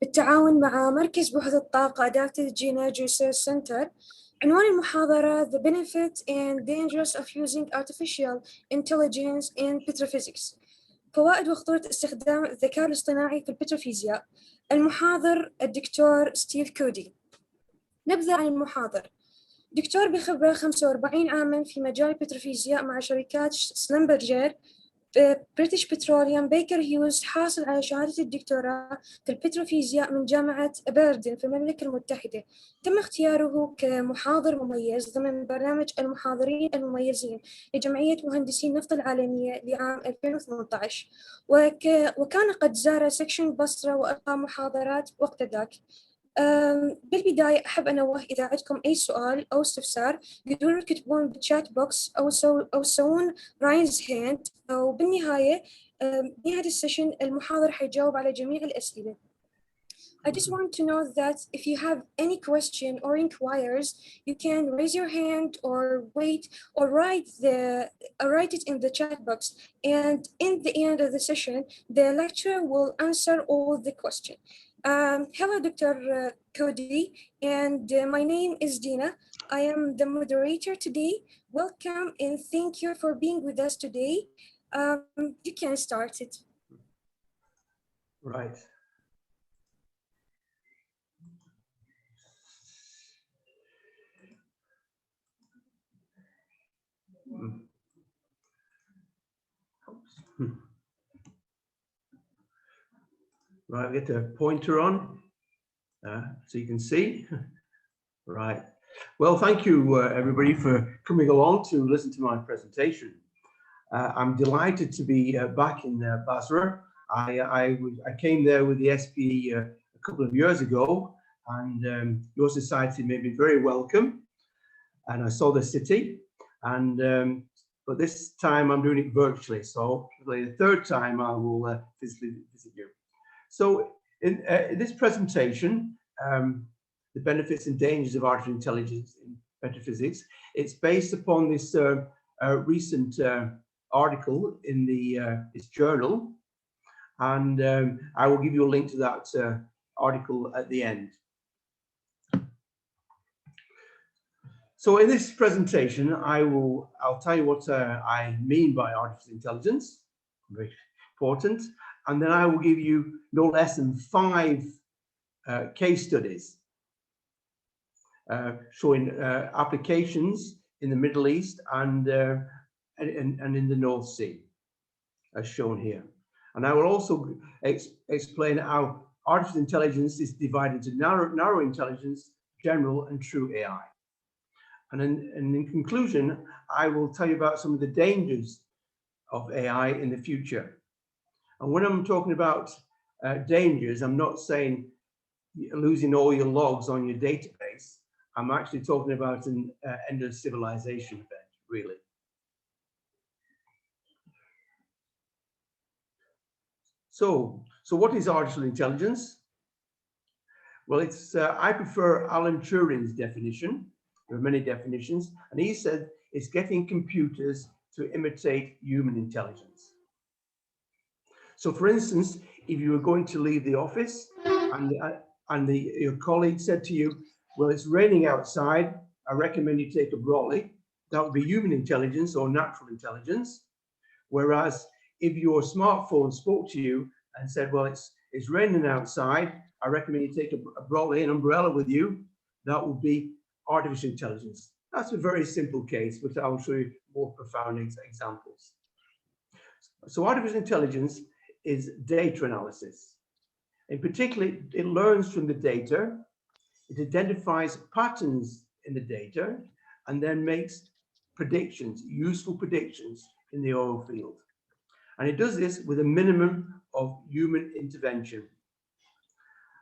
بالتعاون مع مركز بحوث الطاقة Adaptive GeoEnergy Research Center. عنوان المحاضرة The Benefits and Dangers of Using Artificial Intelligence in Petrophysics. فوائد وخطورة استخدام الذكاء الاصطناعي في البتروفيزياء. المحاضر الدكتور ستيف كودي. نبذة عن المحاضر. دكتور بخبرة 45 عاماً في مجال البتروفيزياء مع شركات سلمبرجر، بريتش بتروليوم، بيكر هيوز. حاصل على شهادة الدكتوراه في البتروفيزياء من جامعة أبردين في المملكة المتحدة. تم اختياره كمحاضر مميز ضمن برنامج المحاضرين المميزين لجمعية مهندسي النفط العالمية لعام 2018، وكان قد زار سكشن بصرة وألقى محاضرات وقت ذاك. بالبداية أحب أنوه إذا عندكم أي سؤال أو استفسار قدروا تكتبون بالشات بوكس أو تسوون رايز هاند، وبالنهاية بنهاية السيشن المحاضر حيجاوب على جميع الأسئلة. I just want to know that if you have any question or inquiries, you can raise your hand or wait or write it in the chat box. And in the end of the session, the lecturer will answer all the questions. Hello, Dr. Cuddy, and my name is Dina. I am the moderator today. Welcome and thank you for being with us today. You can start it. Right. Right, get a pointer on so you can see. Right. Well, thank you everybody for coming along to listen to my presentation. I'm delighted to be back in Basra. I came there with the SPE a couple of years ago, and your society made me very welcome, and I saw the city. And but this time I'm doing it virtually, so the third time I will physically visit you. So in this presentation, the benefits and dangers of artificial intelligence in petrophysics, it's based upon this recent article in this journal, and I will give you a link to that article at the end. So in this presentation, I'll tell you what I mean by artificial intelligence, very important, and then I will give you no less than 5 case studies showing applications in the Middle East and in the North Sea, as shown here. And I will also explain how artificial intelligence is divided into narrow intelligence, general, and true AI. And in conclusion, I will tell you about some of the dangers of AI in the future. And when I'm talking about dangers, I'm not saying losing all your logs on your database. I'm actually talking about an end of civilization event, really. So what is artificial intelligence? Well, it's I prefer Alan Turing's definition. There are many definitions, and he said it's getting computers to imitate human intelligence. So, for instance, if you were going to leave the office and your colleague said to you, well, it's raining outside, I recommend you take a brolly, that would be human intelligence or natural intelligence. Whereas if your smartphone spoke to you and said, well, it's raining outside, I recommend you take a brolly, an umbrella with you, that would be artificial intelligence. That's a very simple case, but I'll show you more profound examples. So artificial intelligence is data analysis. In particular, it learns from the data, it identifies patterns in the data, and then makes predictions, useful predictions in the oil field. And it does this with a minimum of human intervention.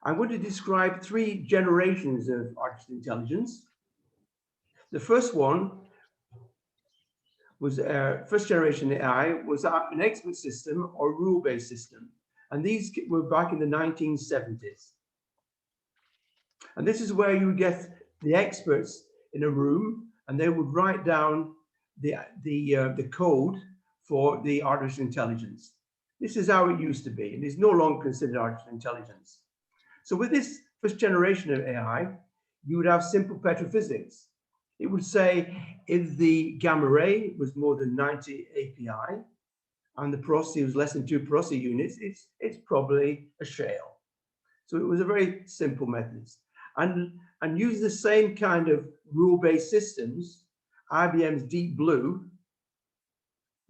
I'm going to describe 3 generations of artificial intelligence. The first one was first generation AI was an expert system or rule-based system. And these were back in the 1970s. And this is where you would get the experts in a room and they would write down the code for the artificial intelligence. This is how it used to be, and it's no longer considered artificial intelligence. So with this first generation of AI, you would have simple petrophysics. It would say if the gamma ray was more than 90 API and the porosity was less than 2 porosity units, it's probably a shale. So it was a very simple method. And using the same kind of rule-based systems, IBM's Deep Blue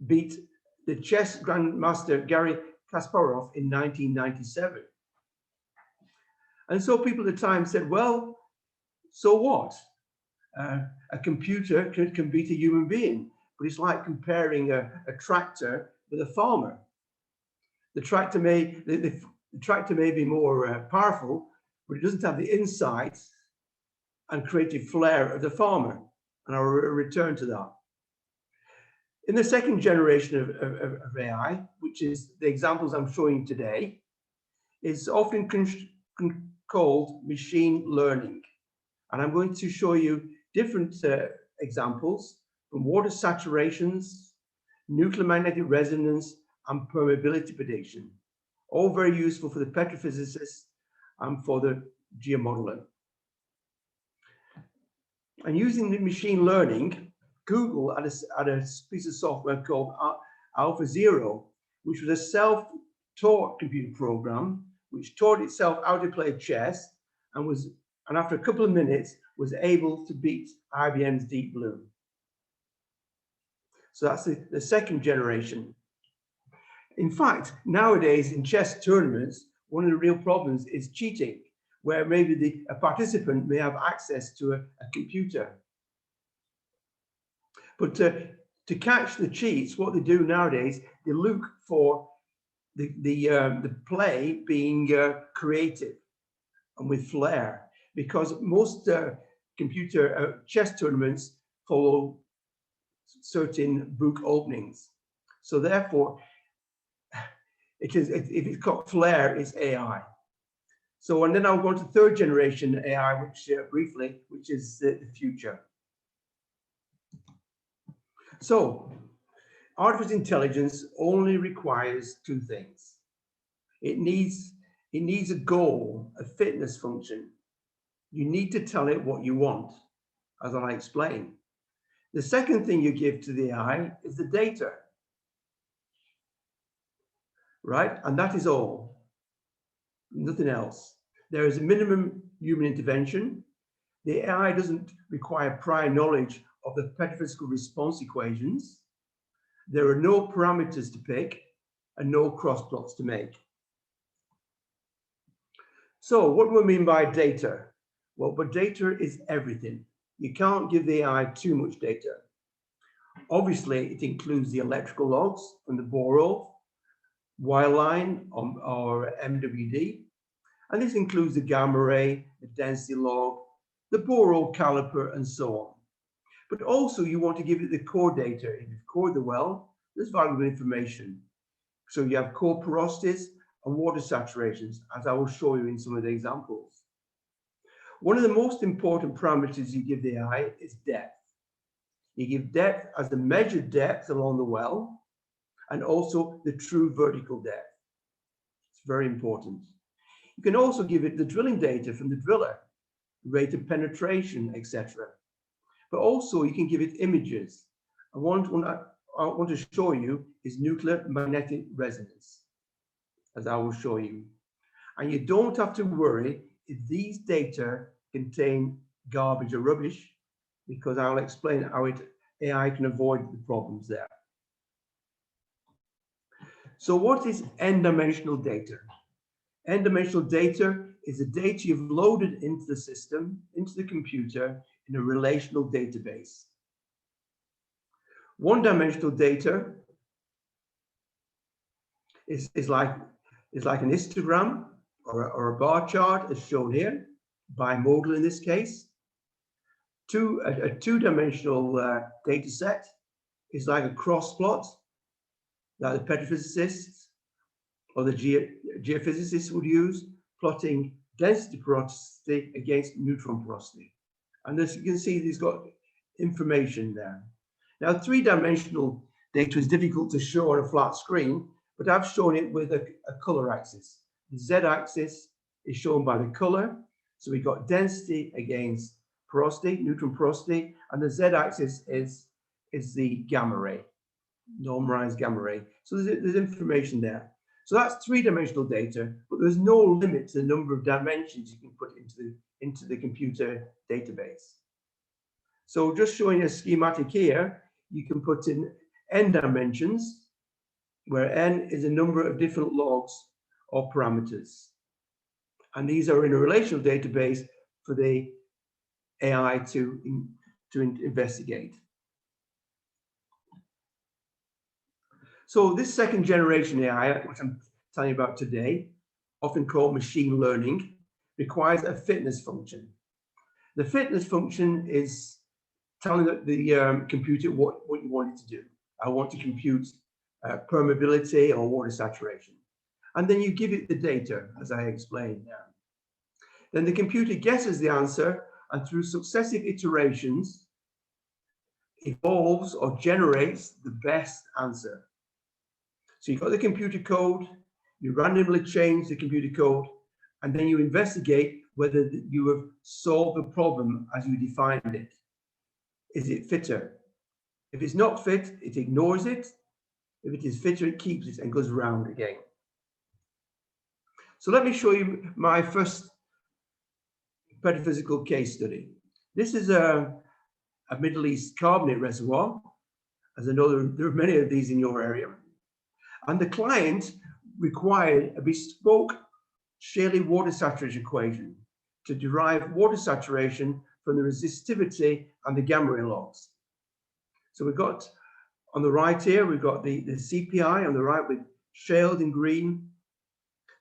beat the chess grandmaster Garry Kasparov in 1997. And so people at the time said, well, so what? A computer can beat a human being, but it's like comparing a tractor with a farmer. The tractor may be more powerful, but it doesn't have the insight and creative flair of the farmer. And I'll return to that. In the second generation of AI, which is the examples I'm showing today, is often called machine learning. And I'm going to show you different examples from water saturations, nucleomagnetic resonance, and permeability prediction, all very useful for the petrophysicists and for the geomodeler. And using the machine learning, Google had a piece of software called AlphaZero, which was a self-taught computer program which taught itself how to play chess and after a couple of minutes was able to beat IBM's Deep Blue. So that's the second generation. In fact, nowadays in chess tournaments, one of the real problems is cheating, where maybe a participant may have access to a computer. But to catch the cheats, what they do nowadays, they look for the play being creative and with flair, because most computer chess tournaments follow certain book openings. So therefore, if it's got flair, it's AI. So, and then I'll go to third generation AI, which briefly, which is the future. So, artificial intelligence only requires two things. It needs a goal, a fitness function. You need to tell it what you want, as I'll explain. The second thing you give to the AI is the data, right? And that is all, nothing else. There is a minimum human intervention. The AI doesn't require prior knowledge of the petrophysical response equations. There are no parameters to pick and no cross plots to make. So what do we mean by data? Well, but data is everything. You can't give the AI too much data. Obviously, it includes the electrical logs from the borehole, wireline or MWD, and this includes the gamma ray, the density log, the borehole caliper, and so on. But also you want to give it the core data. If you've cored the well, there's valuable information. So you have core porosities and water saturations, as I will show you in some of the examples. One of the most important parameters you give the AI is depth. You give depth as the measured depth along the well, and also the true vertical depth. It's very important. You can also give it the drilling data from the driller, rate of penetration, etc. But also you can give it images. And one I want to show you is nucleomagnetic resonance, as I will show you. And you don't have to worry if these data contain garbage or rubbish, because I'll explain how AI can avoid the problems there. So what is n-dimensional data? N-dimensional data is the data you've loaded into the system, into the computer, in a relational database. One-dimensional data is like an histogram or a bar chart, as shown here, bimodal in this case. A two-dimensional data set is like a cross plot that the petrophysicists or the geophysicists would use, plotting density porosity against neutron porosity. And as you can see, it's got information there. Now, three-dimensional data is difficult to show on a flat screen, but I've shown it with a color axis, the z-axis, is shown by the color. So we've got density against porosity, neutron porosity, and the z-axis is the gamma ray, normalized gamma ray. So there's information there. So that's three-dimensional data, but there's no limit to the number of dimensions you can put into the computer database. So just showing a schematic here, you can put in n dimensions, where n is a number of different logs or parameters. And these are in a relational database for the AI to investigate. So this second generation AI, which I'm telling you about today, often called machine learning, requires a fitness function. The fitness function is telling the computer what you want it to do. I want to compute permeability or water saturation. And then you give it the data, as I explained now. Then the computer guesses the answer, and through successive iterations, evolves or generates the best answer. So you've got the computer code, you randomly change the computer code, and then you investigate whether you have solved the problem as you defined it. Is it fitter? If it's not fit, it ignores it. If it is fitter, it keeps it and goes round again. So let me show you my first petrophysical case study. This is a Middle East carbonate reservoir. As I know, there are many of these in your area. And the client required a bespoke Shaley water saturation equation to derive water saturation from the resistivity and the gamma ray logs. So we've got on the right here, we've got the CPI on the right with shales in green,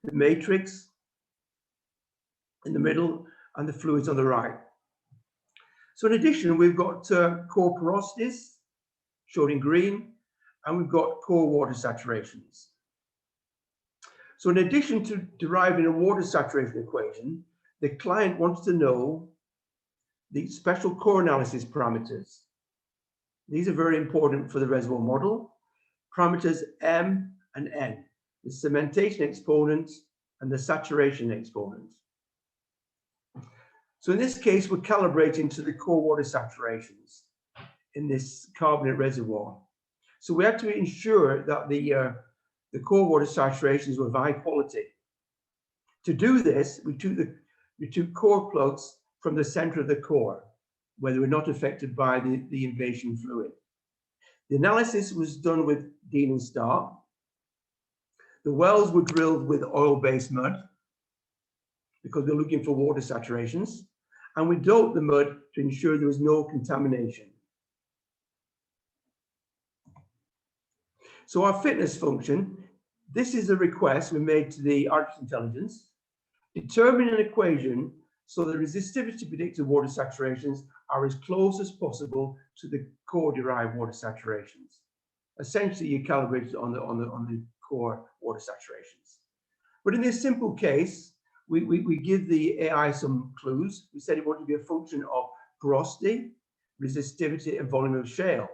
the matrix in the middle, and the fluids on the right. So in addition, we've got core porosities shown in green, and we've got core water saturations. So in addition to deriving a water saturation equation, the client wants to know the special core analysis parameters. These are very important for the reservoir model. Parameters M and N, the cementation exponent and the saturation exponent. So in this case, we're calibrating to the core water saturations in this carbonate reservoir. So we had to ensure that the core water saturations were of high quality. To do this, we took core plugs from the center of the core, where they were not affected by the invasion fluid. The analysis was done with Dean and Starr. The wells were drilled with oil-based mud because they're looking for water saturations. And we doped the mud to ensure there was no contamination. So our fitness function, this is a request we made to the artificial intelligence. Determine an equation so the resistivity predicted water saturations are as close as possible to the core-derived water saturations. Essentially, you calibrate it on the core water saturations. But in this simple case, we give the AI some clues. We said it wanted to be a function of porosity, resistivity, and volume of shale.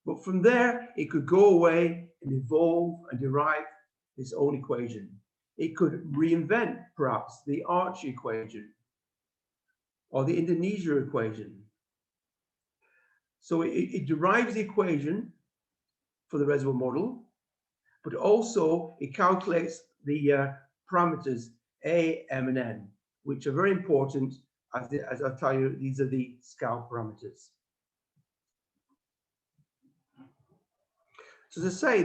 But from there, it could go away and evolve and derive its own equation. It could reinvent, perhaps, the Archie equation or the Indonesia equation. So it derives the equation for the reservoir model, but also it calculates the parameters A, M, and N, which are very important. As I'll tell you, these are the scale parameters. So to say,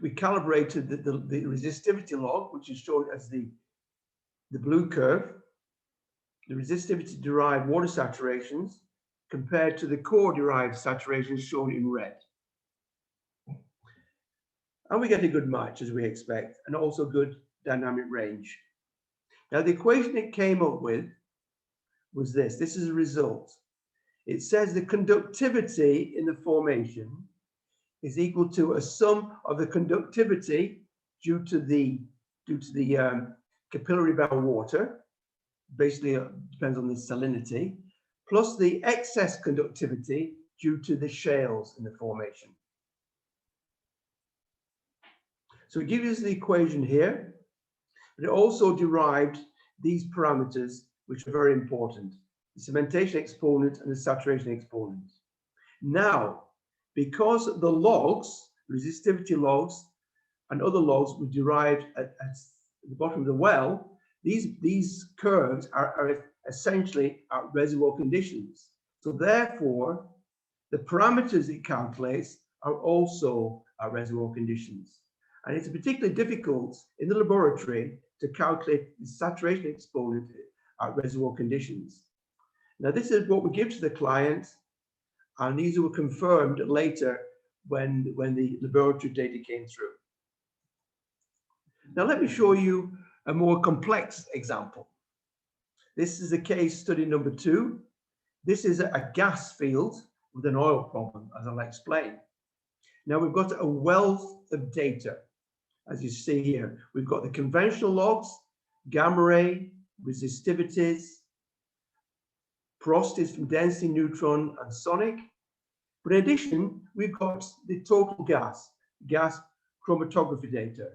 we calibrated the resistivity log, which is shown as the blue curve, the resistivity derived water saturations compared to the core derived saturations shown in red. And we get a good match, as we expect, and also good dynamic range. Now, the equation it came up with was this. This is a result. It says the conductivity in the formation is equal to a sum of the conductivity due to the capillary bound water, basically depends on the salinity, plus the excess conductivity due to the shales in the formation. So it gives us the equation here, but it also derived these parameters, which are very important: the cementation exponent and the saturation exponent. Now, because the logs, resistivity logs, and other logs were derived at the bottom of the well, these curves are essentially at reservoir conditions. So therefore, the parameters it calculates are also at reservoir conditions. And it's particularly difficult in the laboratory to calculate the saturation exponent at reservoir conditions. Now, this is what we give to the client, and these were confirmed later when the laboratory data came through. Now, let me show you a more complex example. This is a case study number 2. This is a gas field with an oil problem, as I'll explain. Now, we've got a wealth of data. As you see here, we've got the conventional logs, gamma ray, resistivities, porosities from density, neutron, and sonic. But in addition, we've got the total gas chromatography data.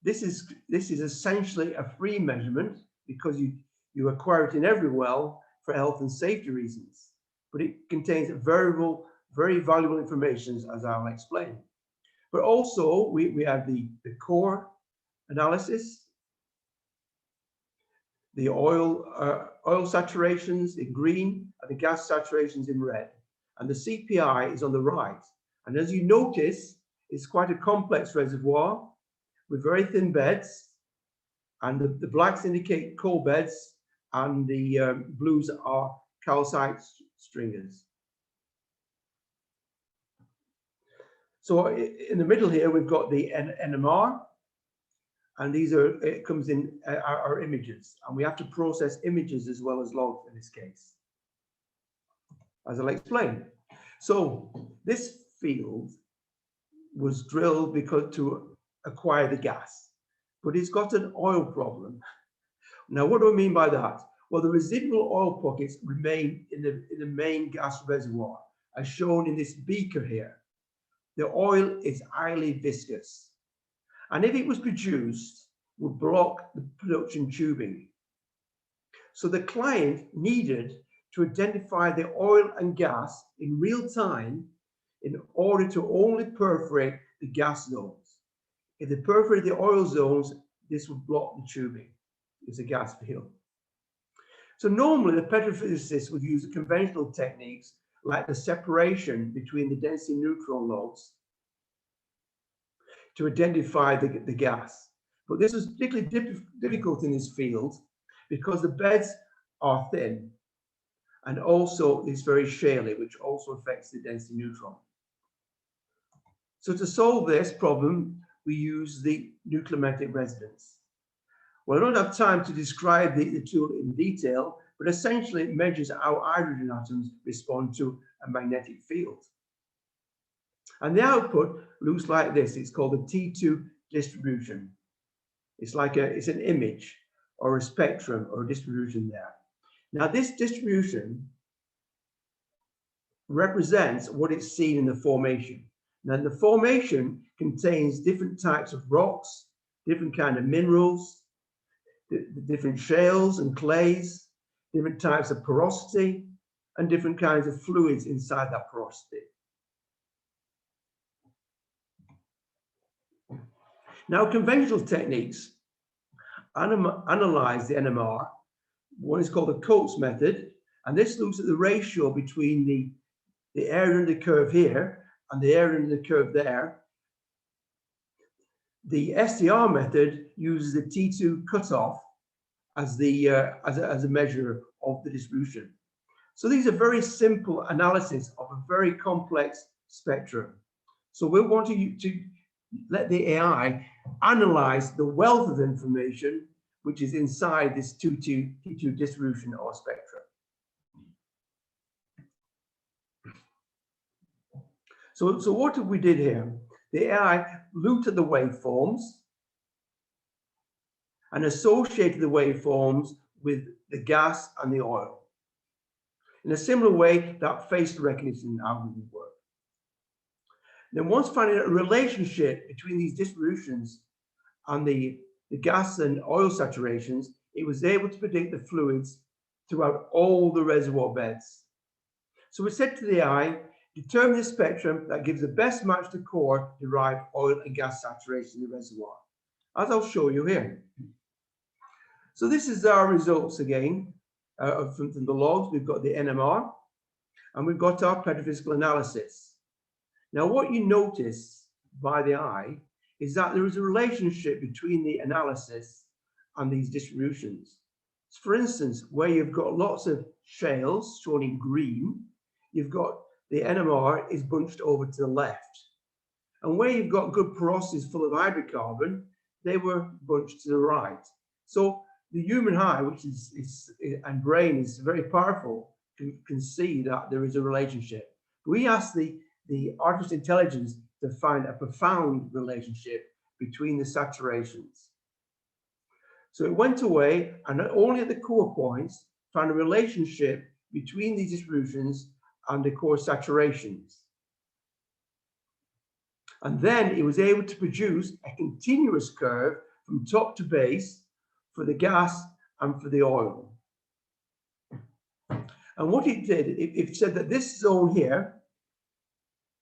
This is essentially a free measurement because you acquire it in every well for health and safety reasons. But it contains very valuable information, as I'll explain. But also we have the core analysis, the oil saturations in green, and the gas saturations in red. And the CPI is on the right. And as you notice, it's quite a complex reservoir with very thin beds. And the blacks indicate coal beds, and the blues are calcite stringers. So in the middle here, we've got the NMR, and it comes in our images, and we have to process images as well as logs in this case, as I'll explain. So this field was drilled to acquire the gas, but it's got an oil problem. Now, what do I mean by that? Well, the residual oil pockets remain in the main gas reservoir, as shown in this beaker here. The oil is highly viscous, and if it was produced, would block the production tubing. So the client needed to identify the oil and gas in real time in order to only perforate the gas zones. If they perforated the oil zones, this would block the tubing. It's a gas field. So normally the petrophysicists would use the conventional techniques like the separation between the density neutron logs to identify the gas. But this was particularly difficult in this field because the beds are thin, and also it's very shaly, which also affects the density neutron. So to solve this problem, we use the nucleomatic resonance. Well, I don't have time to describe the tool in detail, but essentially it measures how hydrogen atoms respond to a magnetic field. And the output looks like this. It's called the T2 distribution. It's an image or a spectrum or a distribution there. Now, this distribution represents what is seen in the formation. Now, the formation contains different types of rocks, different kind of minerals, different shales and clays, different types of porosity, and different kinds of fluids inside that porosity. Now, conventional techniques analyze the NMR. One is called the Coates method, and this looks at the ratio between the area under the curve here and the area under the curve there. The SDR method uses the T2 cutoff as a measure of the distribution. So these are very simple analysis of a very complex spectrum. So we want to let the AI analyze the wealth of information which is inside this T2 distribution or spectrum. So what we did here, the AI looked at the waveforms and associated the waveforms with the gas and the oil. In a similar way that face recognition algorithm works. Then once finding a relationship between these distributions and the gas and oil saturations, it was able to predict the fluids throughout all the reservoir beds. So we said to the AI, determine the spectrum that gives the best match to core derived oil and gas saturation in the reservoir, as I'll show you here. So this is our results again from the logs. We've got the NMR and we've got our petrophysical analysis. Now what you notice by the eye is that there is a relationship between the analysis and these distributions. So for instance, where you've got lots of shales shown in green, you've got the NMR is bunched over to the left. And where you've got good porosities full of hydrocarbon, they were bunched to the right. So the human eye, which and brain is very powerful, can see that there is a relationship. We asked the artificial intelligence to find a profound relationship between the saturations. So it went away and only at the core points found a relationship between these distributions and the core saturations. And then it was able to produce a continuous curve from top to base for the gas and for the oil. And what it did, it said that this zone here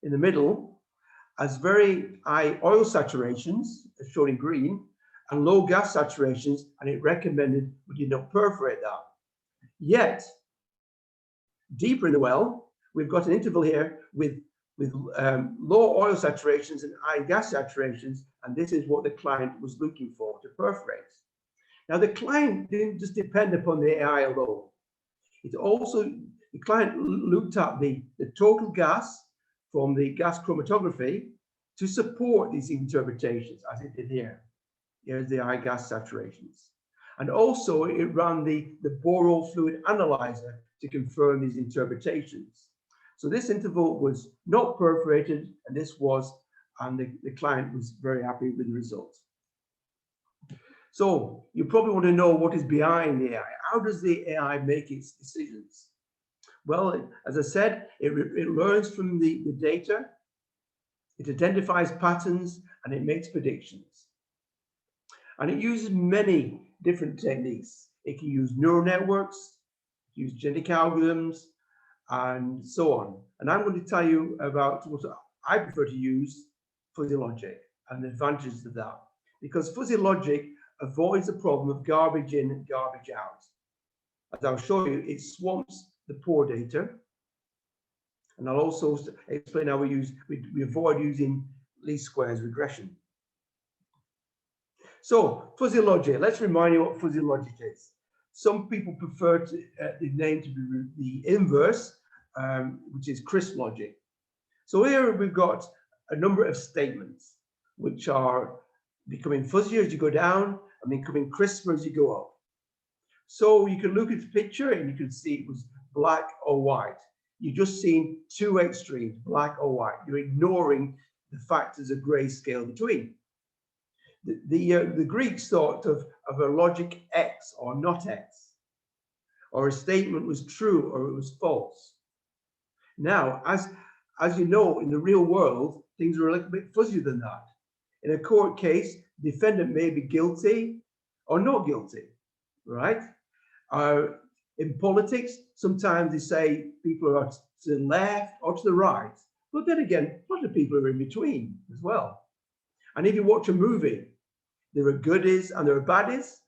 in the middle has very high oil saturations, as shown in green, and low gas saturations, and it recommended we did not perforate that. Yet, deeper in the well, we've got an interval here with low oil saturations and high gas saturations, and this is what the client was looking for to perforate. Now, the client didn't just depend upon the AI alone. It also, the client looked at the total gas from the gas chromatography to support these interpretations, as it did here. Here's the high gas saturations. And also it ran the borehole fluid analyzer to confirm these interpretations. So this interval was not perforated, and this was, and the client was very happy with the results. So you probably want to know what is behind the AI. How does the AI make its decisions? Well, as I said, it learns from the data, it identifies patterns, and it makes predictions. And it uses many different techniques. It can use neural networks, use genetic algorithms, and so on. And I'm going to tell you about what I prefer to use, fuzzy logic, and the advantages of that. Because fuzzy logic avoids the problem of garbage in and garbage out. As I'll show you, it swamps the poor data. And I'll also explain how we avoid using least squares regression. So fuzzy logic, let's remind you what fuzzy logic is. Some people prefer the name to be the inverse, which is crisp logic. So here we've got a number of statements which are becoming fuzzier as you go down and becoming crisper as you go up. So you can look at the picture and you can see it was black or white. You've just seen two extremes, black or white. You're ignoring the fact there's a grayscale between. The Greeks thought of a logic X or not X, or a statement was true or it was false. Now, as you know, in the real world, things are a little bit fuzzier than that. In a court case, the defendant may be guilty or not guilty, right? In politics, sometimes they say people are to the left or to the right, but then again, a lot of people are in between as well. And if you watch a movie, there are goodies and there are baddies,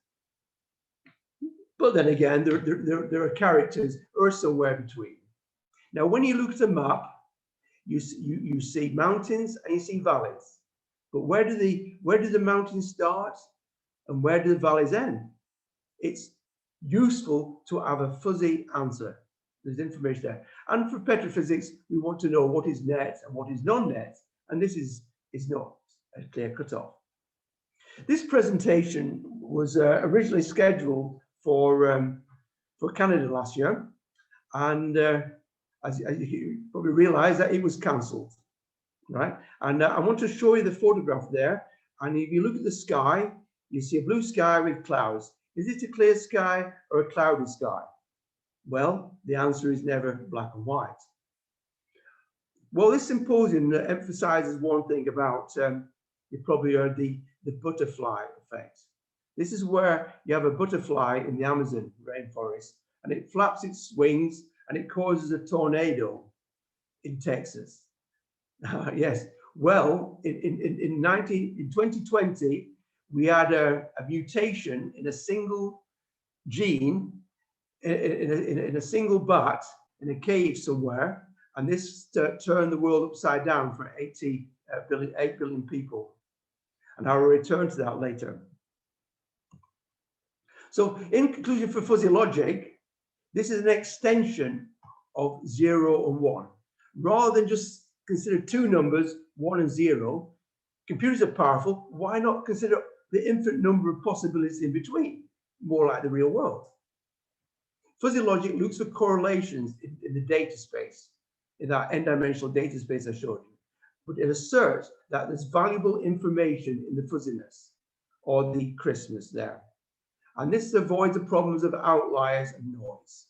but then again, there are characters who are somewhere between. Now, when you look at a map, you see mountains and you see valleys, but where do the mountains start and where do the valleys end? It's useful to have a fuzzy answer. There's information there. And for petrophysics, we want to know what is net and what is non-net, and this is not a clear cutoff. This presentation was originally scheduled for Canada last year, and as you probably realize that it was cancelled, right? And I want to show you the photograph there. And if you look at the sky, you see a blue sky with clouds. Is it a clear sky or a cloudy sky? Well, the answer is never black and white. Well, this symposium emphasizes one thing about, you probably heard the the butterfly effect. This is where you have a butterfly in the Amazon rainforest, and it flaps its wings and it causes a tornado in Texas. Yes, well, in 2020, we had a mutation in a single gene, in a single bat, in a cave somewhere, and this turned the world upside down for 8 billion people. And I will return to that later. So in conclusion, for fuzzy logic, this is an extension of 0 and 1. Rather than just consider two numbers, 1 and 0, computers are powerful. Why not consider the infinite number of possibilities in between, more like the real world? Fuzzy logic looks for correlations in the data space, in that n-dimensional data space I showed you. But it asserts that there's valuable information in the fuzziness or the crispness there. And this avoids the problems of outliers and noise.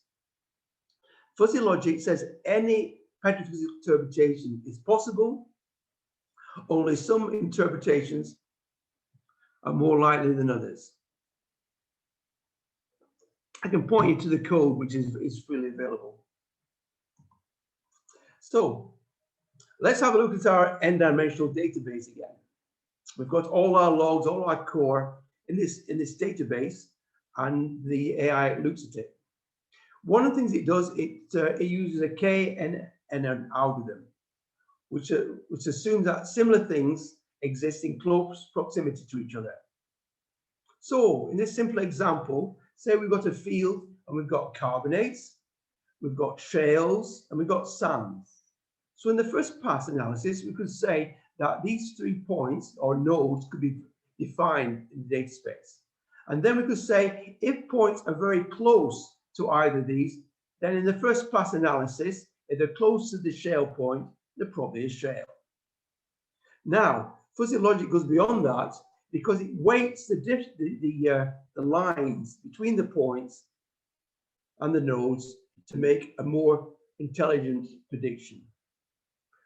Fuzzy logic says any petrophysical interpretation is possible, only some interpretations are more likely than others. I can point you to the code, which is freely available. So let's have a look at our n-dimensional database again. We've got all our logs, all our core in this database, and the AI looks at it. One of the things it does, it uses a KNN algorithm, which assumes that similar things exist in close proximity to each other. So in this simple example, say we've got a field and we've got carbonates, we've got shales, and we've got sands. So in the first pass analysis, we could say that these 3 points or nodes could be defined in the data space. And then we could say if points are very close to either of these, then in the first pass analysis, if they're close to the shale point, they're probably a shale. Now, fuzzy logic goes beyond that because it weights the lines between the points and the nodes to make a more intelligent prediction.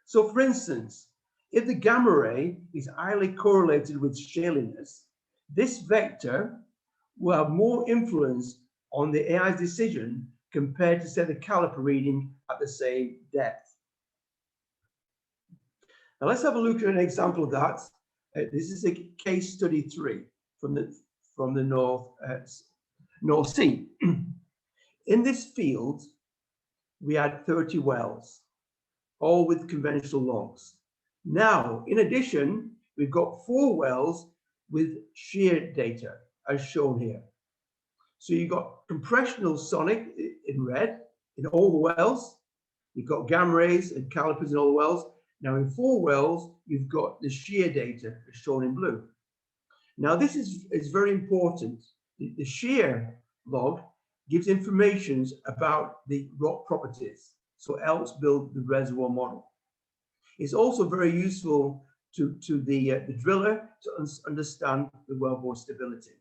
So for instance, if the gamma ray is highly correlated with shaliness, this vector will have more influence on the AI's decision compared to, say, the caliper reading at the same depth. Now let's have a look at an example of that. This is a case study 3 from the North Sea. In this field, we had 30 wells, all with conventional logs. Now, in addition, we've got 4 wells with shear data, as shown here. So you've got compressional sonic in red in all the wells. You've got gamma rays and calipers in all the wells. Now in 4 wells, you've got the shear data as shown in blue. Now this is very important. The shear log gives information about the rock properties, so it helps build the reservoir model. It's also very useful to the driller to understand the wellbore stability.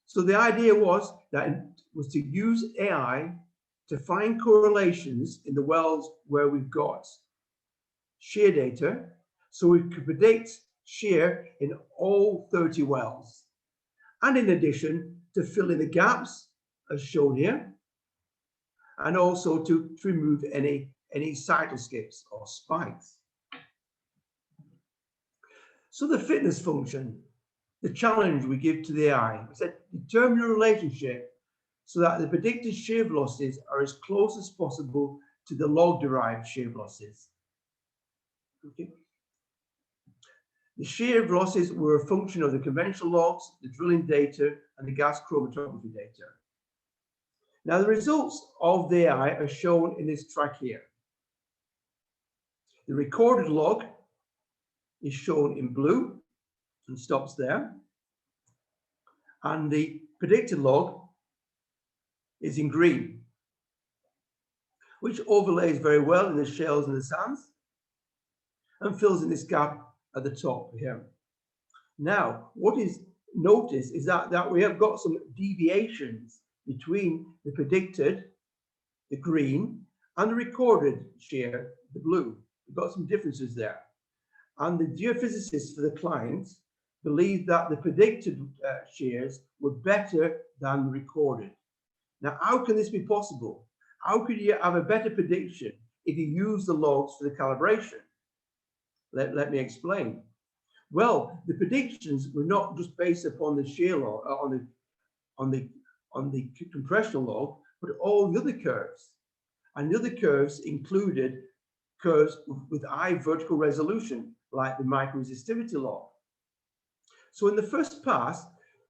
So the idea was to use AI to find correlations in the wells where we've got shear data, so we could predict shear in all 30 wells, and in addition to fill in the gaps as shown here, and also to remove any cytoskips or spikes. So the fitness function, the challenge we give to the AI, is that determine a relationship so that the predicted shear velocities are as close as possible to the log-derived shear velocities. Okay. The shear velocities were a function of the conventional logs, the drilling data, and the gas chromatography data. Now, the results of the AI are shown in this track here. The recorded log is shown in blue and stops there. And the predicted log is in green, which overlays very well in the shales and the sands and fills in this gap at the top here. Now, what is noticed is that we have got some deviations between the predicted, the green, and the recorded shear, the blue. We've got some differences there. And the geophysicists for the clients believed that the predicted shears were better than recorded. Now, how can this be possible? How could you have a better prediction if you use the logs for the calibration? Let me explain. Well, the predictions were not just based upon the shear log, on the compressional log, but all the other curves. And the other curves included curves with high vertical resolution, like the microresistivity log. So in the first pass,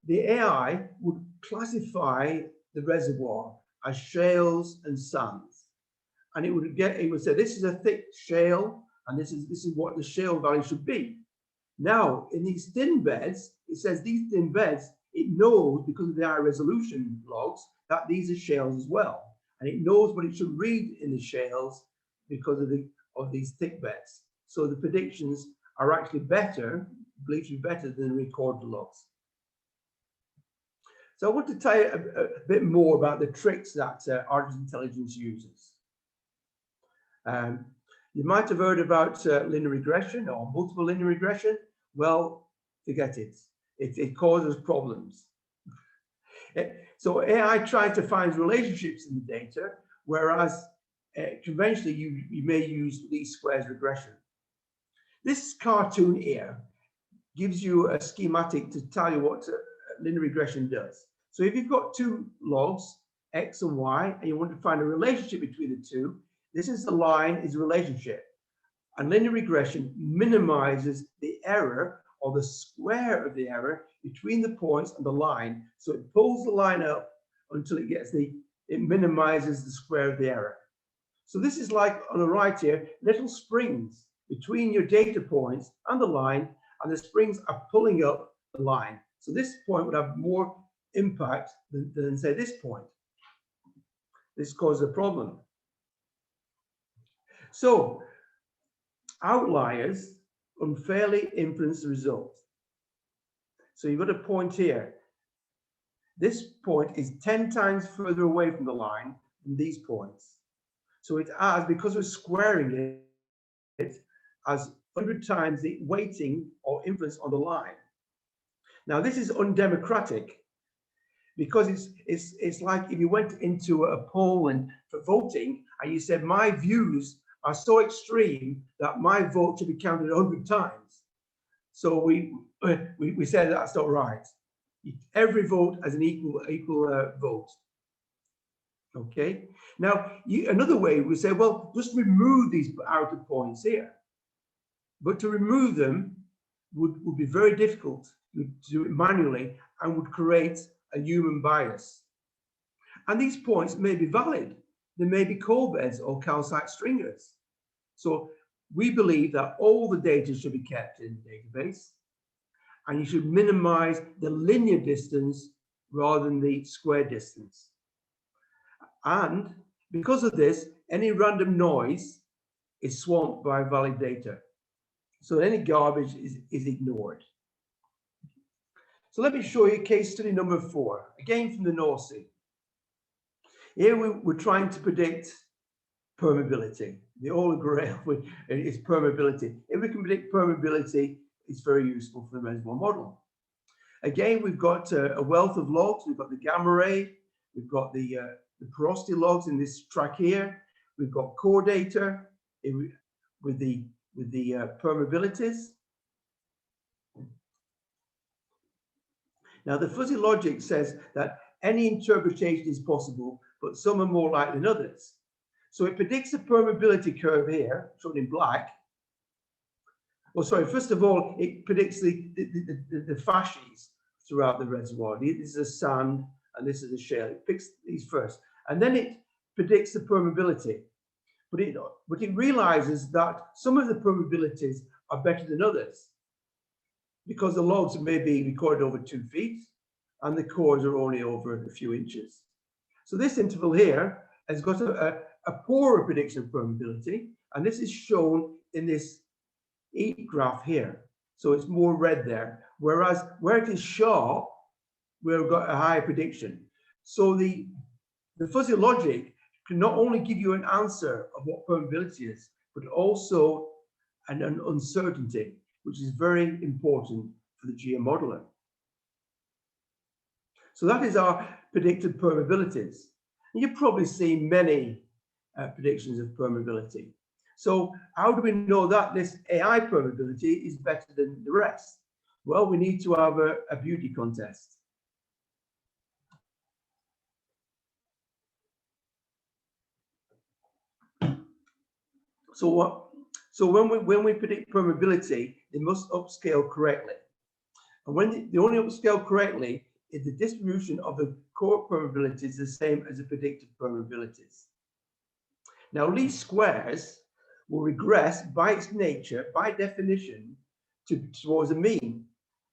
the AI would classify the reservoir as shales and sands, and it would say this is a thick shale, and this is what the shale value should be. Now in these thin beds, it says these thin beds, it knows because of the high resolution logs that these are shales as well, and it knows what it should read in the shales because of these thick beds. So the predictions are actually better, believed to be better than the recorded logs. So I want to tell you a bit more about the tricks that artificial intelligence uses. You might have heard about linear regression or multiple linear regression. Well, forget it. It causes problems. So AI tries to find relationships in the data, whereas conventionally you may use least squares regression. This cartoon here gives you a schematic to tell you what linear regression does. So if you've got two logs, X and Y, and you want to find a relationship between the two, this is the line, is a relationship. And linear regression minimizes the error or the square of the error between the points and the line. So it pulls the line up until it gets it minimizes the square of the error. So this is like on the right here, little springs between your data points and the line, and the springs are pulling up the line. So this point would have more impact than say this point. This causes a problem. So outliers unfairly influence the result. So you've got a point here. This point is 10 times further away from the line than these points. So it has, because we're squaring it, as 100 times the weighting or influence on the line. Now this is undemocratic, because it's like if you went into a poll and for voting and you said my views are so extreme that my vote should be counted 100 times. So we said that's not right. Every vote has an equal vote. Okay. Now another way we say, well, just remove these outer points here. But to remove them would be very difficult to do it manually and would create a human bias. And these points may be valid. They may be coal beds or calcite stringers. So we believe that all the data should be kept in the database, and you should minimize the linear distance rather than the square distance. And because of this, any random noise is swamped by valid data. So any garbage is ignored. So let me show you case study number 4, again from the North Sea. Here we're trying to predict permeability. The holy grail is permeability. If we can predict permeability, it's very useful for the reservoir model. Again, we've got a wealth of logs. We've got the gamma ray. We've got the porosity logs in this track here. We've got core data with the permeabilities. Now, the fuzzy logic says that any interpretation is possible, but some are more likely than others. So it predicts the permeability curve here, shown in black. Well, sorry, first of all, it predicts the facies throughout the reservoir. This is a sand and this is a shale. It picks these first. And then it predicts the permeability. But it realizes that some of the permeabilities are better than others, because the logs may be recorded over 2 feet and the cores are only over a few inches. So this interval here has got a poorer prediction of permeability, and this is shown in this heat graph here. So it's more red there, whereas where it is sharp, we've got a higher prediction. So the fuzzy logic can not only give you an answer of what permeability is, but also an uncertainty, which is very important for the geomodeler. So that is our predicted permeabilities. And you've probably seen many predictions of permeability. So how do we know that this AI permeability is better than the rest? Well, we need to have a beauty contest. So when we predict permeability, they must upscale correctly. And when they only upscale correctly, if the distribution of the core permeability is the same as the predicted permeabilities. Now, least squares will regress by its nature, by definition, towards a mean.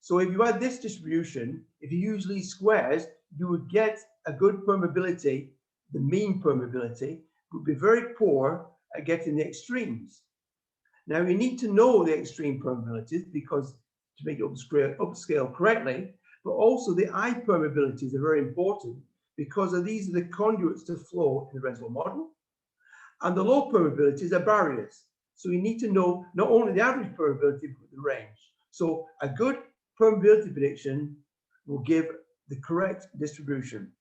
So if you had this distribution, if you use least squares, you would get a good permeability. The mean permeability would be very poor at getting the extremes. Now, you need to know the extreme permeabilities because to make it upscale correctly, but also the eye permeabilities are very important because these are the conduits to flow in the reservoir model. And the low permeabilities are barriers. So you need to know not only the average permeability, but the range. So a good permeability prediction will give the correct distribution.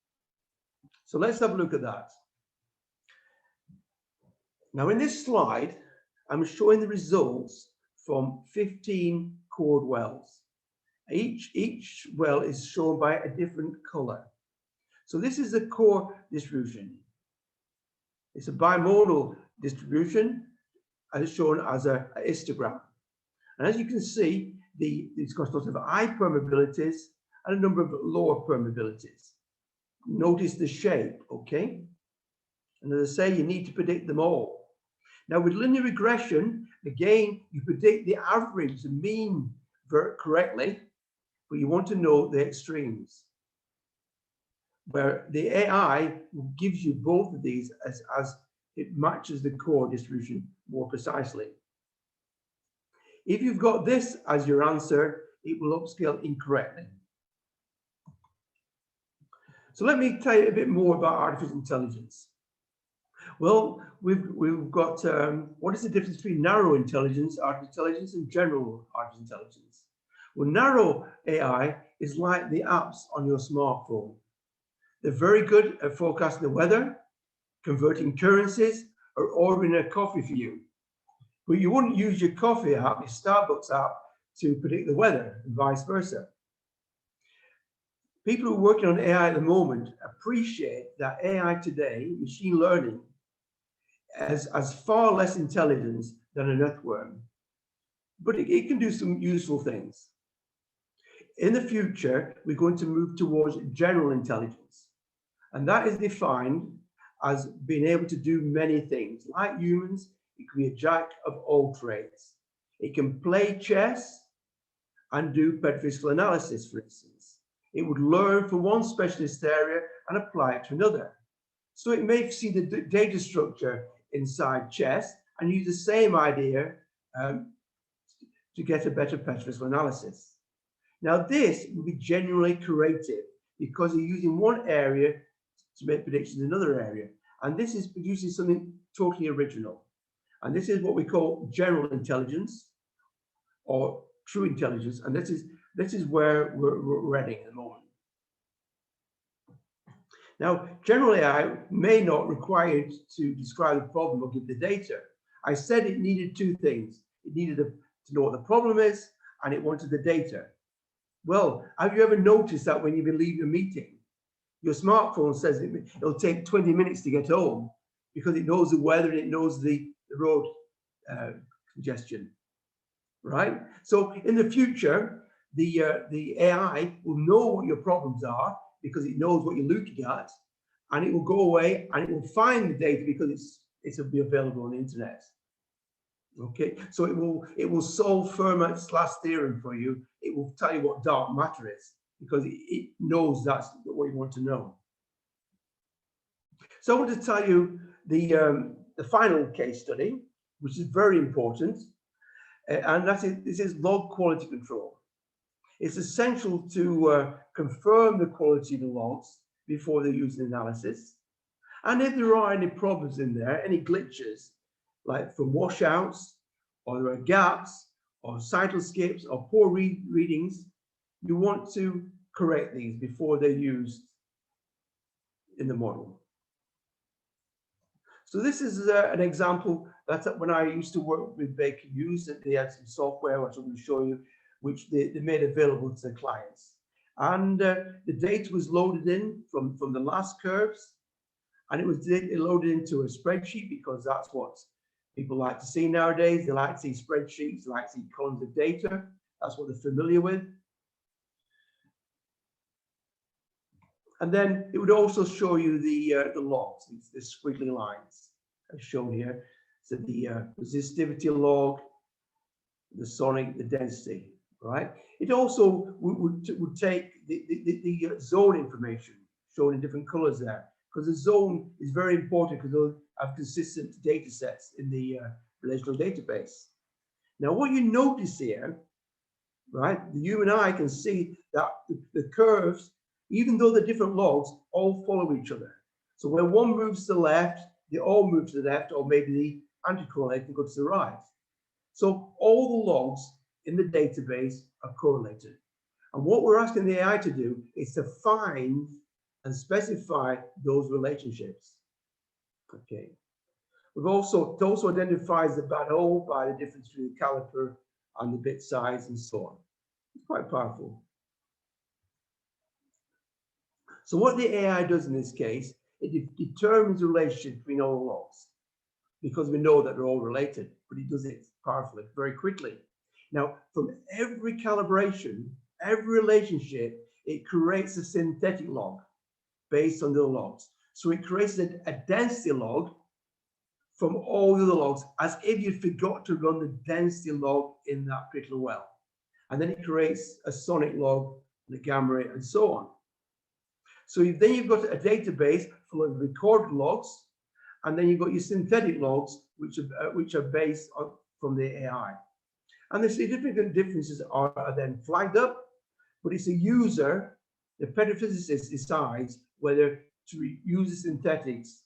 So let's have a look at that. Now in this slide, I'm showing the results from 15 cored wells. Each well is shown by a different color. So this is the core distribution. It's a bimodal distribution as shown as a histogram. And as you can see, it's got sort of high permeabilities and a number of lower permeabilities. Notice the shape, okay? And as I say, you need to predict them all. Now with linear regression, again, you predict the average, the mean correctly, but you want to know the extremes. Where the AI gives you both of these as it matches the core distribution more precisely. If you've got this as your answer, it will upscale incorrectly. So let me tell you a bit more about artificial intelligence. Well, we've got what is the difference between narrow intelligence, artificial intelligence, and general artificial intelligence? Well, narrow AI is like the apps on your smartphone. They're very good at forecasting the weather, converting currencies, or ordering a coffee for you. But you wouldn't use your coffee app, your Starbucks app, to predict the weather, and vice versa. People who are working on AI at the moment appreciate that AI today, machine learning, has far less intelligence than an earthworm. But it can do some useful things. In the future, we're going to move towards general intelligence. And that is defined as being able to do many things. Like humans, it can be a jack of all trades. It can play chess and do petrophysical analysis, for instance. It would learn from one specialist area and apply it to another. So it may see the data structure inside chess and use the same idea to get a better petrophysical analysis. Now this will be genuinely creative because you're using one area to make predictions in another area. And this is producing something totally original. And this is what we call general intelligence or true intelligence. And this is where we're heading at the moment. Now, general AI may not require you to describe the problem or give the data. I said it needed two things. It needed to know what the problem is, and it wanted the data. Well, have you ever noticed that when you've been leaving a meeting, your smartphone says it'll take 20 minutes to get home because it knows the weather and it knows the road congestion, right? So in the future, the AI will know what your problems are because it knows what you're looking at, and it will go away and it will find the data because it'll be available on the internet. Okay, so it will solve Fermat's last theorem for you. It will tell you what dark matter is because it knows that's what you want to know. So I want to tell you the final case study, which is very important, and this is log quality control. It's essential to confirm the quality of the logs before they use the analysis. And if there are any problems in there, any glitches, like from washouts, or there are gaps, or cycle skips, or poor readings, you want to correct these before they're used in the model. So this is an example that when I used to work with Baker Hughes, that they had some software, which I'm going to show you, which they made available to the clients. And the data was loaded in from the last curves, and it was loaded into a spreadsheet, because that's what people like to see nowadays. They like to see spreadsheets, they like to see columns of data. That's what they're familiar with. And then it would also show you the logs, the squiggly lines as shown here. So the resistivity log, the sonic, the density, right? It also would take the zone information shown in different colors there, because the zone is very important, because they'll have consistent data sets in the relational database. Now, what you notice here, right, you and I can see that the curves, even though they're different logs, all follow each other. So when one moves to the left, they all move to the left, or maybe the anti-correlate and go to the right. So all the logs in the database are correlated. And what we're asking the AI to do is to find and specify those relationships. Okay. It also identifies the bad hole by the difference between the caliper and the bit size and so on. It's quite powerful. So what the AI does in this case, it determines the relationship between all the logs, because we know that they're all related, but it does it powerfully, very quickly. Now, from every calibration, every relationship, it creates a synthetic log based on the logs. So it creates a density log from all the other logs, as if you forgot to run the density log in that particular well. And then it creates a sonic log, the gamma ray, and so on. So then you've got a database full of recorded logs, and then you've got your synthetic logs, which are based on, from the AI. And the significant differences are then flagged up, but it's a user, the petrophysicist decides whether to use the synthetics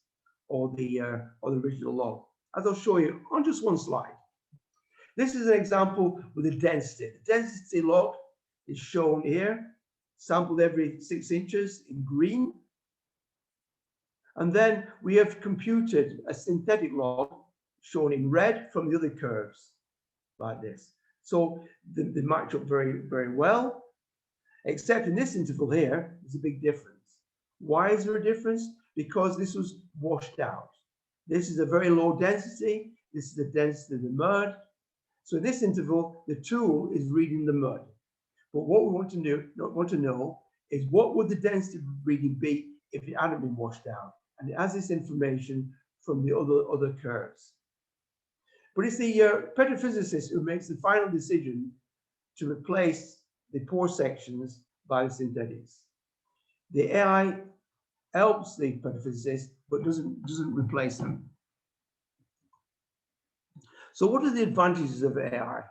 or the original log, as I'll show you on just one slide. This is an example with the density. The density log is shown here, sampled every 6 inches in green. And then we have computed a synthetic log shown in red from the other curves, like this. So they match up very, very well, except in this interval here, there's a big difference. Why is there a difference? Because this was washed out. This is a very low density. This is the density of the mud. So in this interval, the tool is reading the mud. But what we want to know is, what would the density reading be if it hadn't been washed out? And it has this information from the other curves. But it's the petrophysicist who makes the final decision to replace the pore sections by the synthetics. The AI helps the petrophysicist, but doesn't replace them. So what are the advantages of AI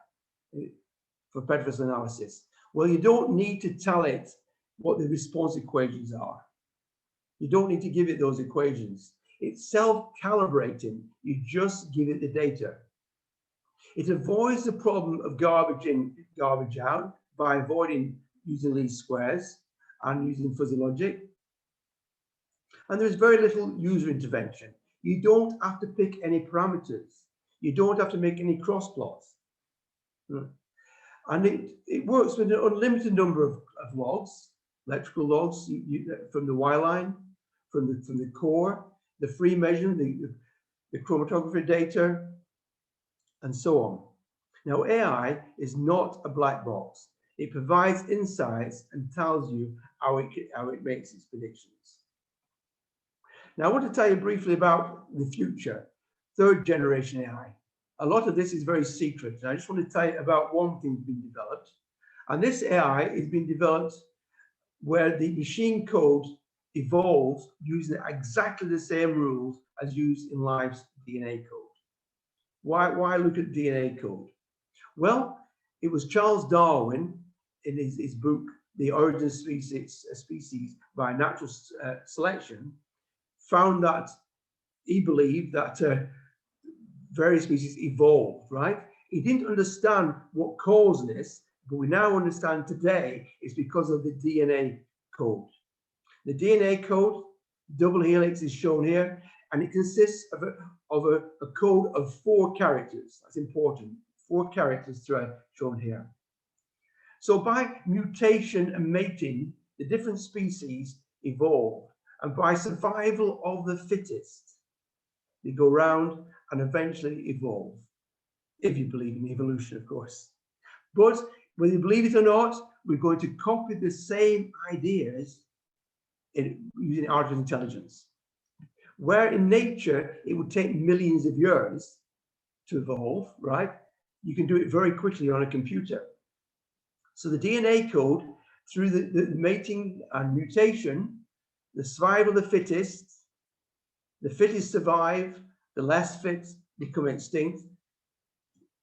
for petrophysics analysis? Well, you don't need to tell it what the response equations are. You don't need to give it those equations. It's self-calibrating. You just give it the data. It avoids the problem of garbage in, garbage out by avoiding using least squares and using fuzzy logic. And there's very little user intervention. You don't have to pick any parameters. You don't have to make any cross plots. And it works with an unlimited number of logs, electrical logs from the Y line, from the core, the free measurement, the chromatography data, and so on. Now, AI is not a black box. It provides insights and tells you how it makes its predictions. Now, I want to tell you briefly about the future, third generation AI. A lot of this is very secret, and I just want to tell you about one thing that's been developed. And this AI is being developed where the machine code evolves using exactly the same rules as used in life's DNA code. Why look at DNA code? Well, it was Charles Darwin in his book, The Origin of Species by Natural Selection, found that he believed that various species evolved, right? He didn't understand what caused this, but we now understand today it's because of the DNA code. The DNA code, double helix, is shown here, and it consists of a code of 4 characters. That's important. 4 characters shown here. So by mutation and mating, the different species evolve, and by survival of the fittest, they go round and eventually evolve, if you believe in evolution, of course. But whether you believe it or not, we're going to copy the same ideas using artificial intelligence. Where in nature it would take millions of years to evolve, right? You can do it very quickly on a computer. So the DNA code, through the mating and mutation, the survival of the fittest survive, the less fit become extinct,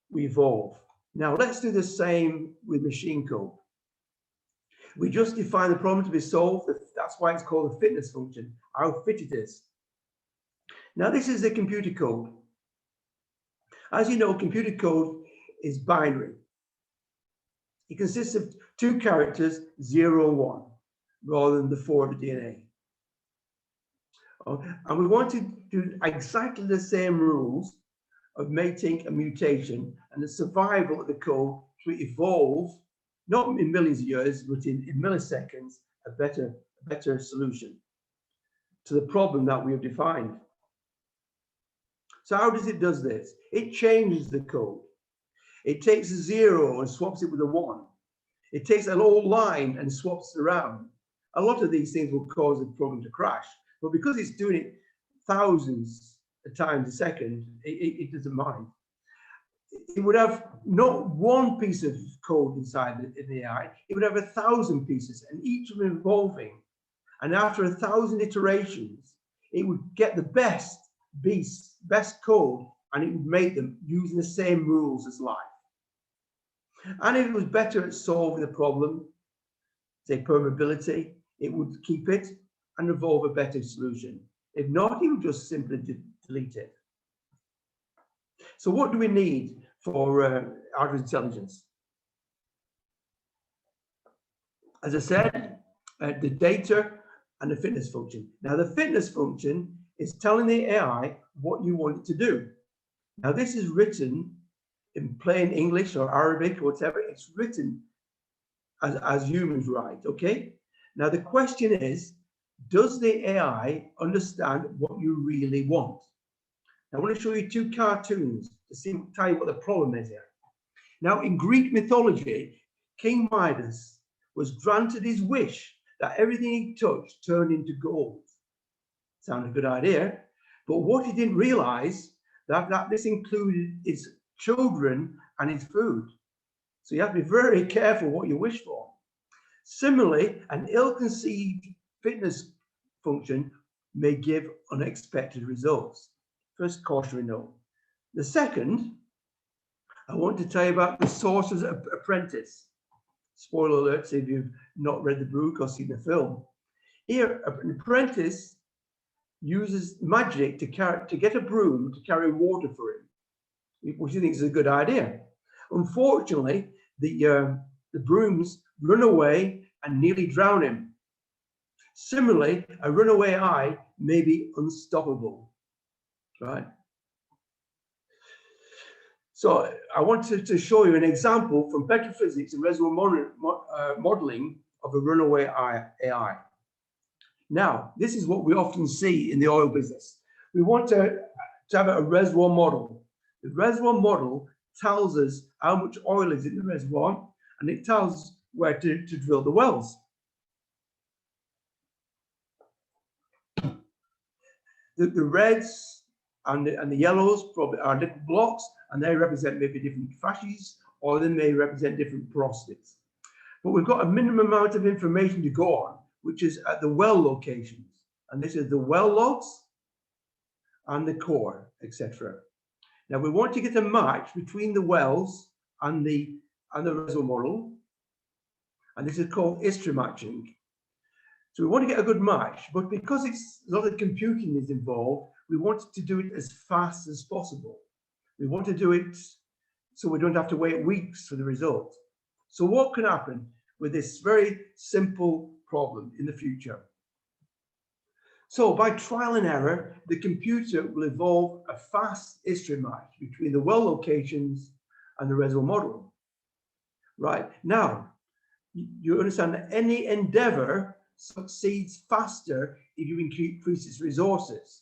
we evolve. Now let's do the same with machine code. We just define the problem to be solved. That's why it's called the fitness function, how fit it is. Now this is the computer code. As you know, computer code is binary. It consists of 2 characters, 0 and 1, rather than the 4 of the DNA. And we want to do exactly the same rules of mating and mutation and the survival of the code to evolve, not in millions of years, but in milliseconds, a better solution to the problem that we have defined. So how does it do this? It changes the code. It takes a 0 and swaps it with a 1. It takes an old line and swaps it around. A lot of these things will cause the program to crash, but because it's doing it thousands of times a second, it doesn't mind. It would have not 1 piece of code inside the AI, it would have 1,000 pieces, and each of them evolving. And after 1,000 iterations, it would get the best code, and it would make them using the same rules as life. And if it was better at solving the problem, say permeability, it would keep it and evolve a better solution. If not, it would just simply delete it. So what do we need for artificial intelligence? As I said, the data and the fitness function. Now the fitness function is telling the AI what you want it to do. Now this is written in plain English or Arabic or whatever. It's written as humans write, okay? Now the question is, does the AI understand what you really want? Now, I want to show you 2 cartoons to tell you what the problem is here. Now in Greek mythology, King Midas was granted his wish that everything he touched turned into gold. Sounded a good idea, but what he didn't realize that this included his children and his food. So you have to be very careful what you wish for. Similarly, an ill-conceived fitness function may give unexpected results. First cautionary note. The second, I want to tell you about the Sorcerer's Apprentice. Spoiler alert if you've not read the book or seen the film. Here, an apprentice uses magic to get a broom to carry water for him, which he thinks is a good idea. Unfortunately, the brooms run away and nearly drown him. Similarly, a runaway eye may be unstoppable, right? So I wanted to show you an example from Petrophysics and reservoir modeling of a runaway AI. Now, this is what we often see in the oil business. We want to have a reservoir model. The reservoir model tells us how much oil is in the reservoir, and it tells us where to drill the wells. The reds and the yellows probably are different blocks, and they represent maybe different facies, or they may represent different porosities. But we've got a minimum amount of information to go on, which is at the well locations. And this is the well logs and the core, etc. Now we want to get a match between the wells and the reservoir model. And this is called history matching. So we want to get a good match, but because a lot of computing is involved, we want to do it as fast as possible. We want to do it so we don't have to wait weeks for the result. So what can happen with this very simple problem in the future? So by trial and error, the computer will evolve a fast history match between the well locations and the reservoir model. Right, now, you understand that any endeavor succeeds faster if you increase its resources.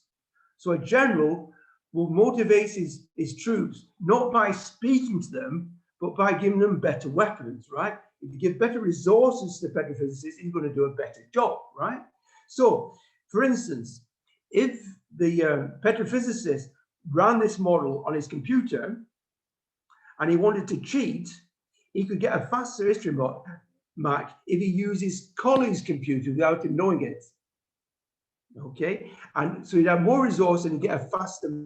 So a general will motivate his troops not by speaking to them, but by giving them better weapons, right? If you give better resources to the petrophysicist, he's going to do a better job, right? So, for instance, if the petrophysicist ran this model on his computer and he wanted to cheat, he could get a faster history match if he uses colleagues' computer without him knowing it. Okay, and so he'd have more resources and get a faster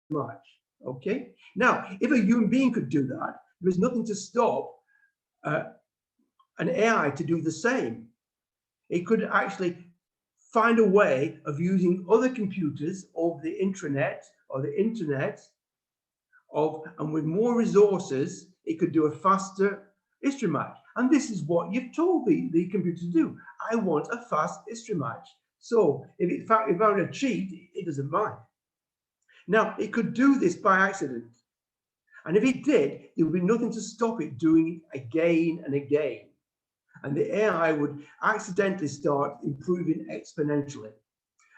match. Okay, now if a human being could do that, there's nothing to stop an AI to do the same. It could actually find a way of using other computers over the intranet or the internet, and with more resources, it could do a faster history match. And this is what you've told the computer to do. I want a fast history match. So if I were to cheat, it doesn't mind. Now, it could do this by accident. And if it did, there would be nothing to stop it doing it again and again. And the AI would accidentally start improving exponentially.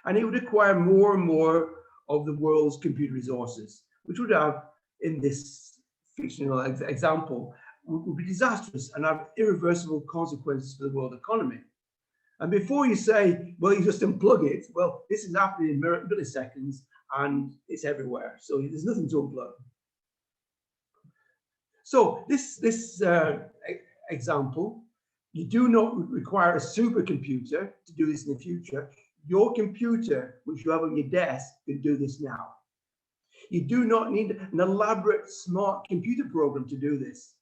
And it would acquire more and more of the world's computer resources, which would have, in this fictional example, would be disastrous and have irreversible consequences for the world economy. And before you say, well, you just unplug it, well, this is happening in milliseconds and it's everywhere. So there's nothing to unplug. So this example, you do not require a supercomputer to do this in the future. Your computer, which you have on your desk, can do this now. You do not need an elaborate smart computer program to do this,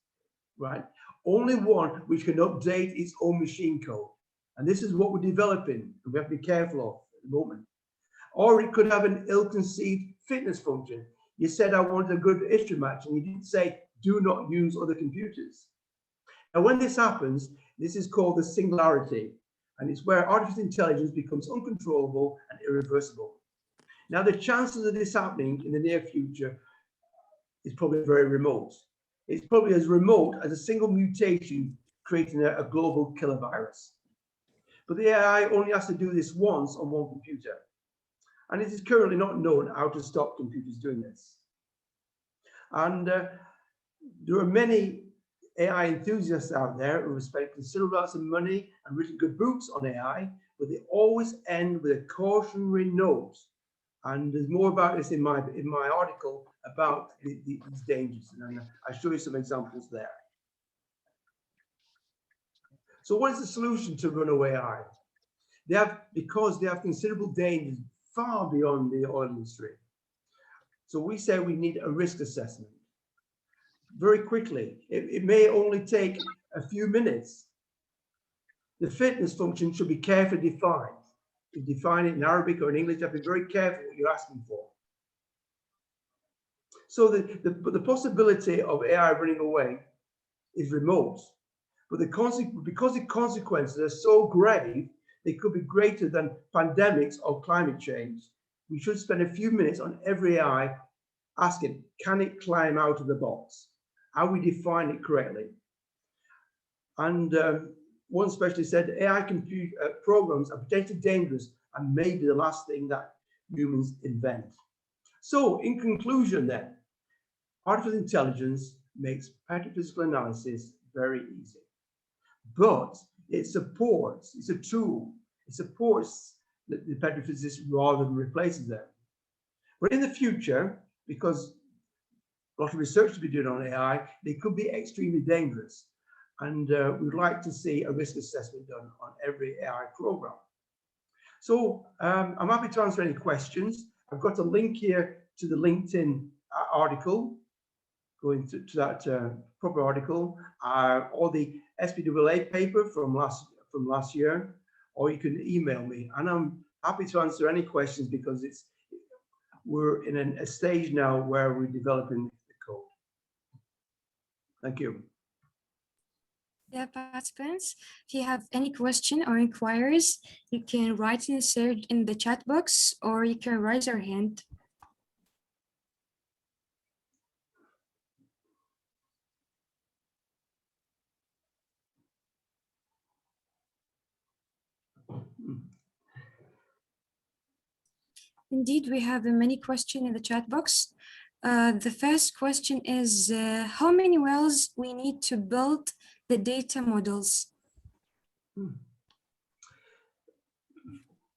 right? Only one which can update its own machine code. And this is what we're developing, and we have to be careful of at the moment. Or it could have an ill-conceived fitness function. You said I wanted a good history match, and you didn't say, do not use other computers. Now, when this happens, this is called the singularity, and it's where artificial intelligence becomes uncontrollable and irreversible. Now, the chances of this happening in the near future is probably very remote. It's probably as remote as a single mutation creating a global killer virus. But the AI only has to do this once on one computer. And it is currently not known how to stop computers doing this. And there are many AI enthusiasts out there who have spent considerable amounts of money and written good books on AI, but they always end with a cautionary note. And there's more about this in my article about these dangers, and I'll show you some examples there. So what is the solution to runaway AI? Because they have considerable dangers far beyond the oil industry. So we say we need a risk assessment. Very quickly, it may only take a few minutes. The fitness function should be carefully defined. To define it in Arabic or in English, you have to be very careful what you're asking for. So the possibility of AI running away is remote, but because the consequences are so grave, they could be greater than pandemics or climate change. We should spend a few minutes on every AI asking, can it climb out of the box? How we define it correctly. And one specialist said AI programs are potentially dangerous and may be the last thing that humans invent. So in conclusion then, artificial intelligence makes petrophysical analysis very easy. But it's a tool, it supports the petrophysicists rather than replaces them. But in the future, because a lot of research to be done on AI, they could be extremely dangerous. And we'd like to see a risk assessment done on every AI program. So I'm happy to answer any questions. I've got a link here to the LinkedIn article, going to that proper article, or the SPEE paper from last year, or you can email me. And I'm happy to answer any questions because we're in a stage now where we're developing the code. Thank you. Yeah, participants, if you have any question or inquiries, you can write in the chat box, or you can raise your hand. Indeed, we have many questions in the chat box. The first question is, how many wells we need to build the data models?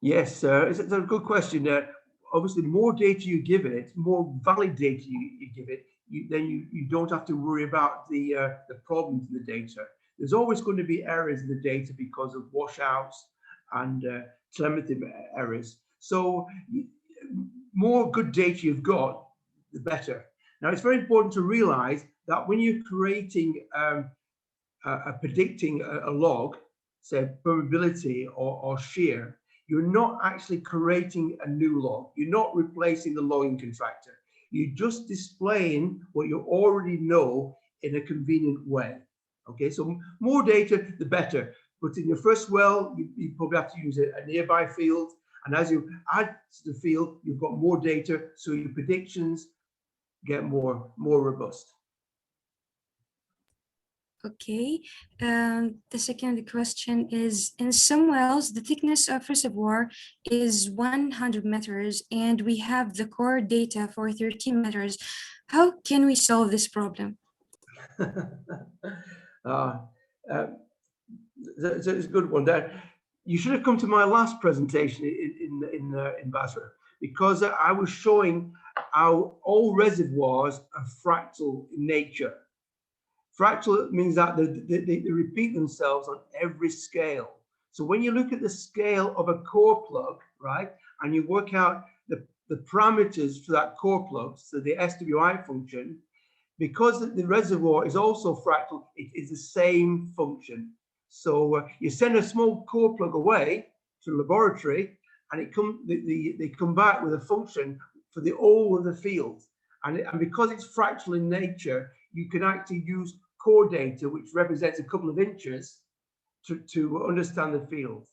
Yes, it's a good question. Obviously, the more data you give it, more valid data you give it, then you don't have to worry about the problems in the data. There's always going to be errors in the data because of washouts and telemetry errors. So more good data you've got, the better. Now, it's very important to realize that when you're creating predicting a log, say permeability or shear, you're not actually creating a new log. You're not replacing the logging contractor. You're just displaying what you already know in a convenient way. Okay, so more data, the better. But in your first well, you probably have to use a nearby field. And as you add to the field, you've got more data, so your predictions get more robust. Okay, the second question is, in some wells, the thickness of reservoir is 100 meters and we have the core data for 13 meters. How can we solve this problem? It's a good one. You should have come to my last presentation in Basra, because I was showing how all reservoirs are fractal in nature. Fractal means that they repeat themselves on every scale. So when you look at the scale of a core plug, right, and you work out the parameters for that core plug, so the SWI function, because the reservoir is also fractal, it is the same function. So you send a small core plug away to the laboratory, and they come back with a function for the whole of the field. And because it's fractal in nature, you can actually use core data, which represents a couple of inches, to understand the field.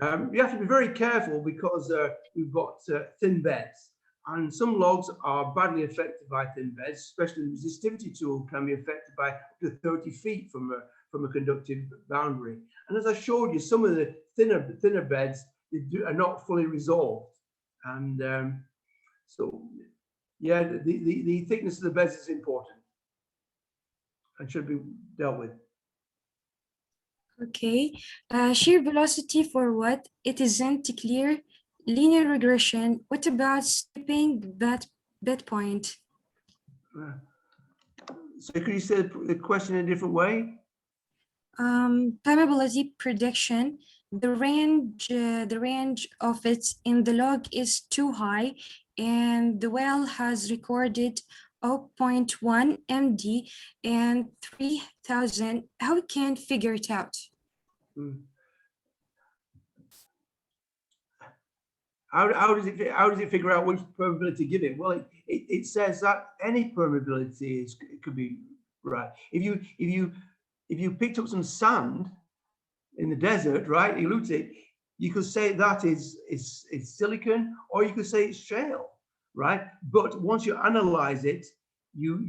You have to be very careful because we've got thin beds, and some logs are badly affected by thin beds, especially the resistivity tool can be affected by up to 30 feet from a conductive boundary. And as I showed you, some of the thinner beds are not fully resolved. And so, yeah, the thickness of the beds is important and should be dealt with. Okay, shear velocity for what? It isn't clear. Linear regression. What about skipping that bed point? So could you say the question in a different way? Permeability prediction. The range of it in the log is too high, and the well has recorded 0.1 MD and 3,000. How we can figure it out? How does it figure out which permeability to give it? Well, it says that any permeability it could be right. If you picked up some sand in the desert, right, you looked at it, you could say that it's silicon, or you could say it's shale, right? But once you analyze it, you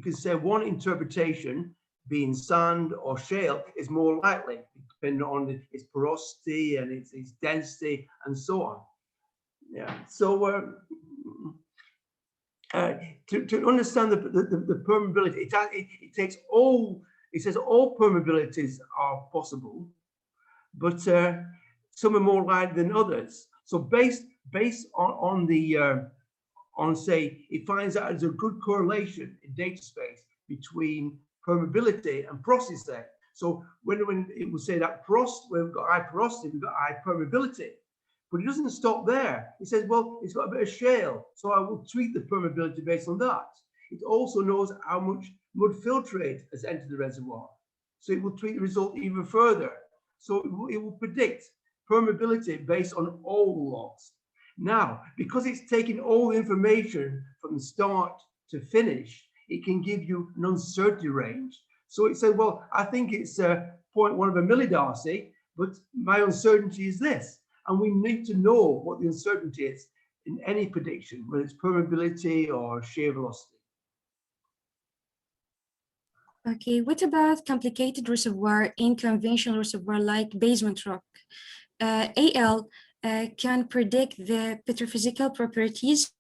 can say one interpretation, being sand or shale, is more likely, depending on its porosity and its density and so on. Yeah. So to understand the permeability, it takes all. It says all permeabilities are possible, but some are more likely than others. So based on say, it finds out there's a good correlation in data space between permeability and porosity. So when it will say that when we've got high porosity, we've got high permeability. But it doesn't stop there. It says, well, it's got a bit of shale, so I will tweak the permeability based on that. It also knows how much mud filtrate has entered the reservoir, so it will tweak the result even further. So it will predict permeability based on all logs. Now, because it's taking all the information from the start to finish, it can give you an uncertainty range. So it said, well, I think it's 0.1 of a millidarcy, but my uncertainty is this. And we need to know what the uncertainty is in any prediction, whether it's permeability or shear velocity. Okay, what about complicated reservoir in conventional reservoir like basement rock? AL can predict the petrophysical properties.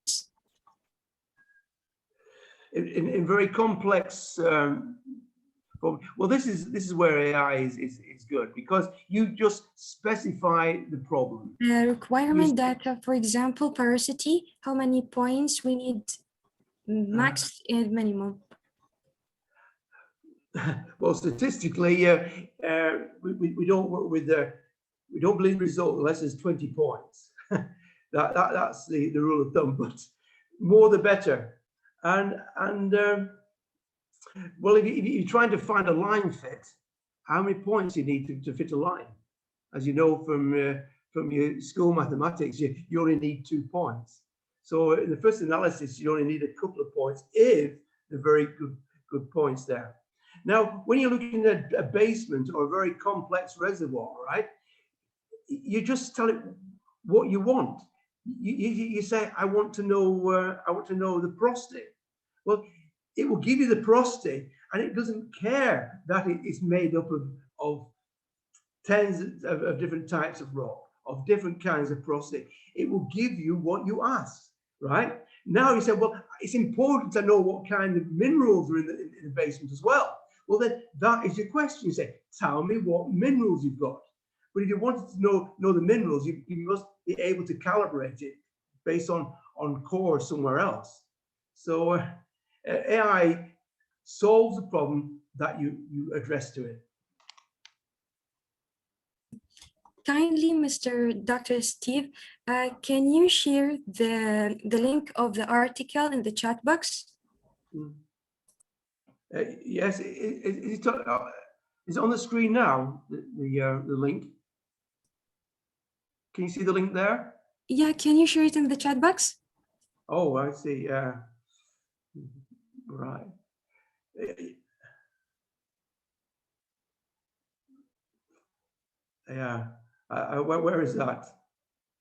In very complex, well, this is where AI is good, because you just specify the problem. Requirement data, for example, porosity, how many points we need, max and minimum. Well, statistically, we don't work with we don't believe the result unless there's 20 points. That's the rule of thumb, but more the better. And well, if you're trying to find a line fit, how many points you need to fit a line? As you know from your school mathematics, you only need 2 points. So in the first analysis, you only need a couple of points if they're very good points there. Now, when you're looking at a basement or a very complex reservoir, right, you just tell it what you want. You say, I want to know the porosity. Well, it will give you the porosity, and it doesn't care that it is made up of tens of different types of rock, of different kinds of porosity. It will give you what you ask, right? Now you say, well, it's important to know what kind of minerals are in the basement as well. Well, then that is your question. You say, tell me what minerals you've got. But if you wanted to know the minerals, you must be able to calibrate it based on core somewhere else. So AI solves the problem that you address to it. Kindly, Dr. Steve, can you share the link of the article in the chat box? Yes, it's on the screen now, the link. Can you see the link there? Yeah, can you share it in the chat box? Oh, I see. Right. Yeah. Where is that?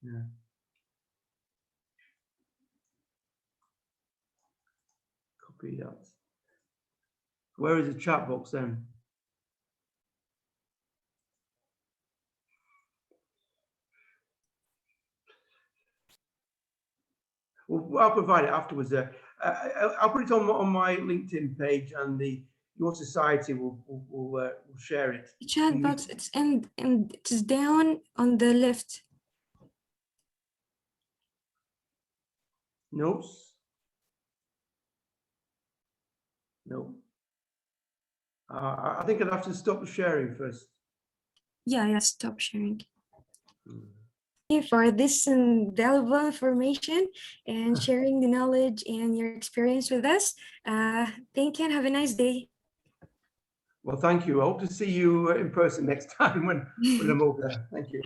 Yeah. Copy that. Where is the chat box then? Well, I'll provide it afterwards. I'll put it on my LinkedIn page, and your society will share it. The chat box, it's in, and it's down on the left. Notes? No. I think I'd have to stop sharing first. Yeah, stop sharing. For this valuable information and sharing the knowledge and your experience with us. Thank you and have a nice day. Well, thank you. I hope to see you in person next time when I'm over there. Thank you.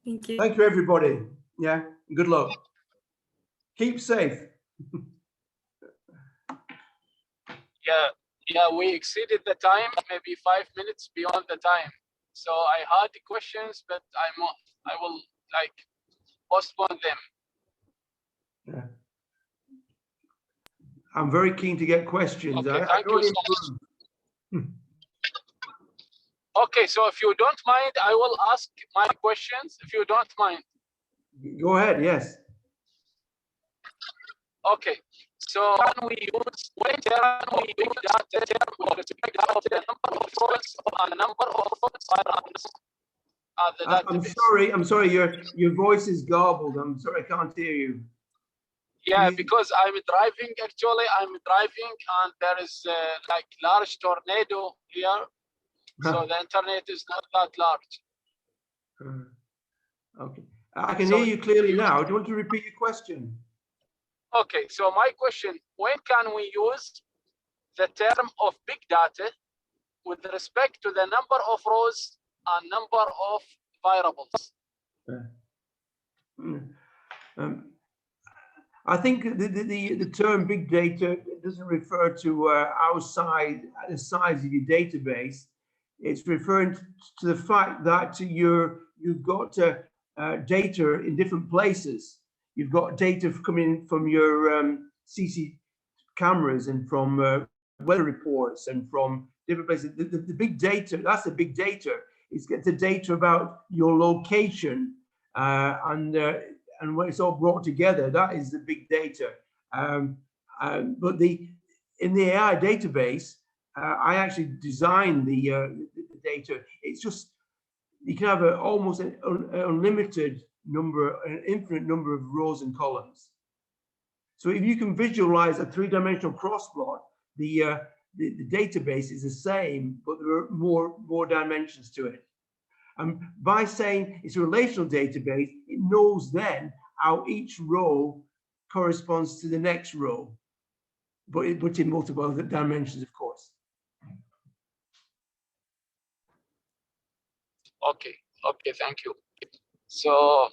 Thank you. Thank you, everybody. Yeah, good luck. Keep safe. Yeah, we exceeded the time, maybe 5 minutes beyond the time. So I had the questions, but I will like postpone them. Yeah. I'm very keen to get questions. Okay, thank you so much. Okay, so if you don't mind, I will ask my questions, if you don't mind. Go ahead, yes. Okay, so when we use data with respect to the number of rows and number of files at the database. I'm sorry, your voice is garbled. I'm sorry, I can't hear you. Yeah, because I'm driving, actually, and there is like large tornado here. So the internet is not that large. Okay, I can hear you clearly now. Do you want to repeat your question? Okay, so my question, when can we use the term of big data with respect to the number of rows and number of variables? I think the term big data doesn't refer to the size of your database. It's referring to the fact that you've got data in different places. You've got data coming from your CC cameras and from weather reports and from different places. The big data, that's the big data. It's the data about your location and when it's all brought together, that is the big data. But in the AI database, I actually designed the data. It's just, you can have almost an unlimited number, an infinite number of rows and columns. So if you can visualize a three-dimensional crossplot, the database is the same, but there are more dimensions to it. And by saying it's a relational database, it knows then how each row corresponds to the next row, but in multiple dimensions, of course. Okay, thank you. So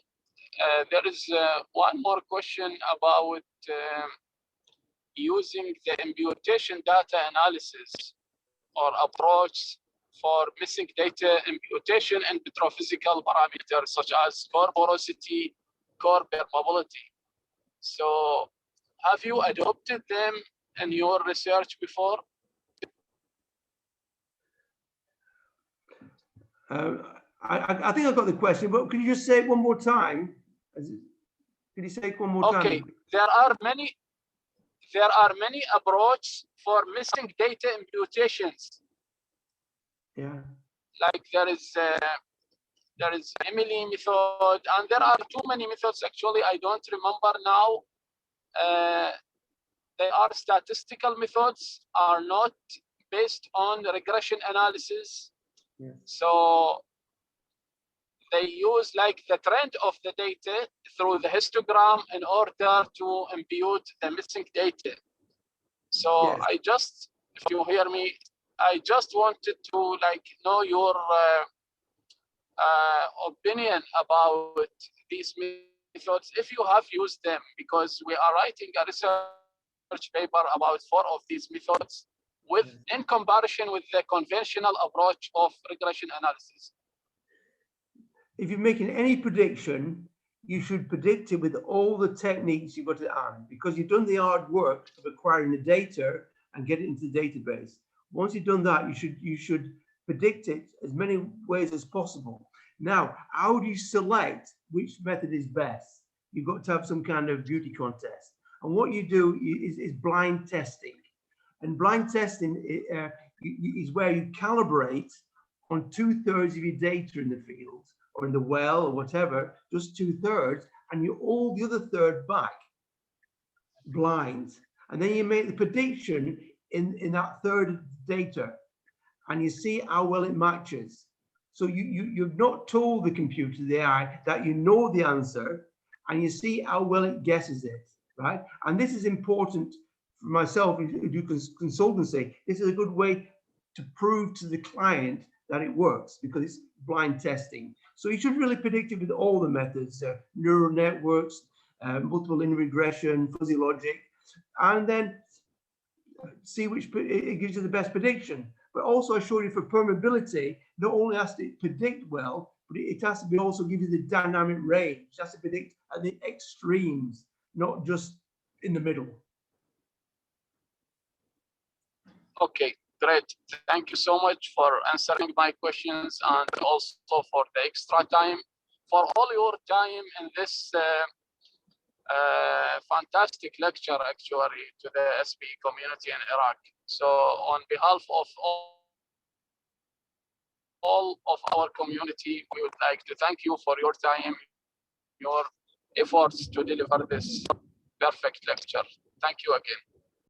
there is one more question about using the imputation data analysis or approach for missing data imputation and petrophysical parameters such as core porosity, core permeability. So have you adopted them in your research before? I think I got the question, but could you just say it one more time? Could you say it one more time? Okay, there are many approaches for missing data imputations. Yeah. Like there is Emily method, and there are too many methods. Actually, I don't remember now. They are statistical methods, are not based on regression analysis. Yeah. So they use like the trend of the data through the histogram in order to impute the missing data. So yes. I just, if you hear me, I just wanted to like know your opinion about these methods, if you have used them, because we are writing a research paper about 4 of these methods in comparison with the conventional approach of regression analysis. If you're making any prediction, you should predict it with all the techniques you've got at hand, because you've done the hard work of acquiring the data and get it into the database. Once you've done that, you should predict it as many ways as possible. Now, how do you select which method is best? You've got to have some kind of beauty contest. And what you do is blind testing. And blind testing is where you calibrate on 2/3 of your data in the field or in the well or whatever, just 2/3, and you hold the other third back, blind. And then you make the prediction in that third data, and you see how well it matches. So you've not told the computer, the AI, that you know the answer, and you see how well it guesses it, right? And this is important for myself who do consultancy. This is a good way to prove to the client that it works, because it's blind testing. So you should really predict it with all the methods, neural networks, multiple linear regression, fuzzy logic, and then see which it gives you the best prediction. But also I showed you for permeability, not only has to predict well, but it has to be also give you the dynamic range. It has to predict at the extremes, not just in the middle. Okay, great. Thank you so much for answering my questions and also for the extra time, for all your time in this fantastic lecture actually to the SPE community in Iraq. So on behalf of all of our community, we would like to thank you for your time, your efforts to deliver this perfect lecture. Thank you again.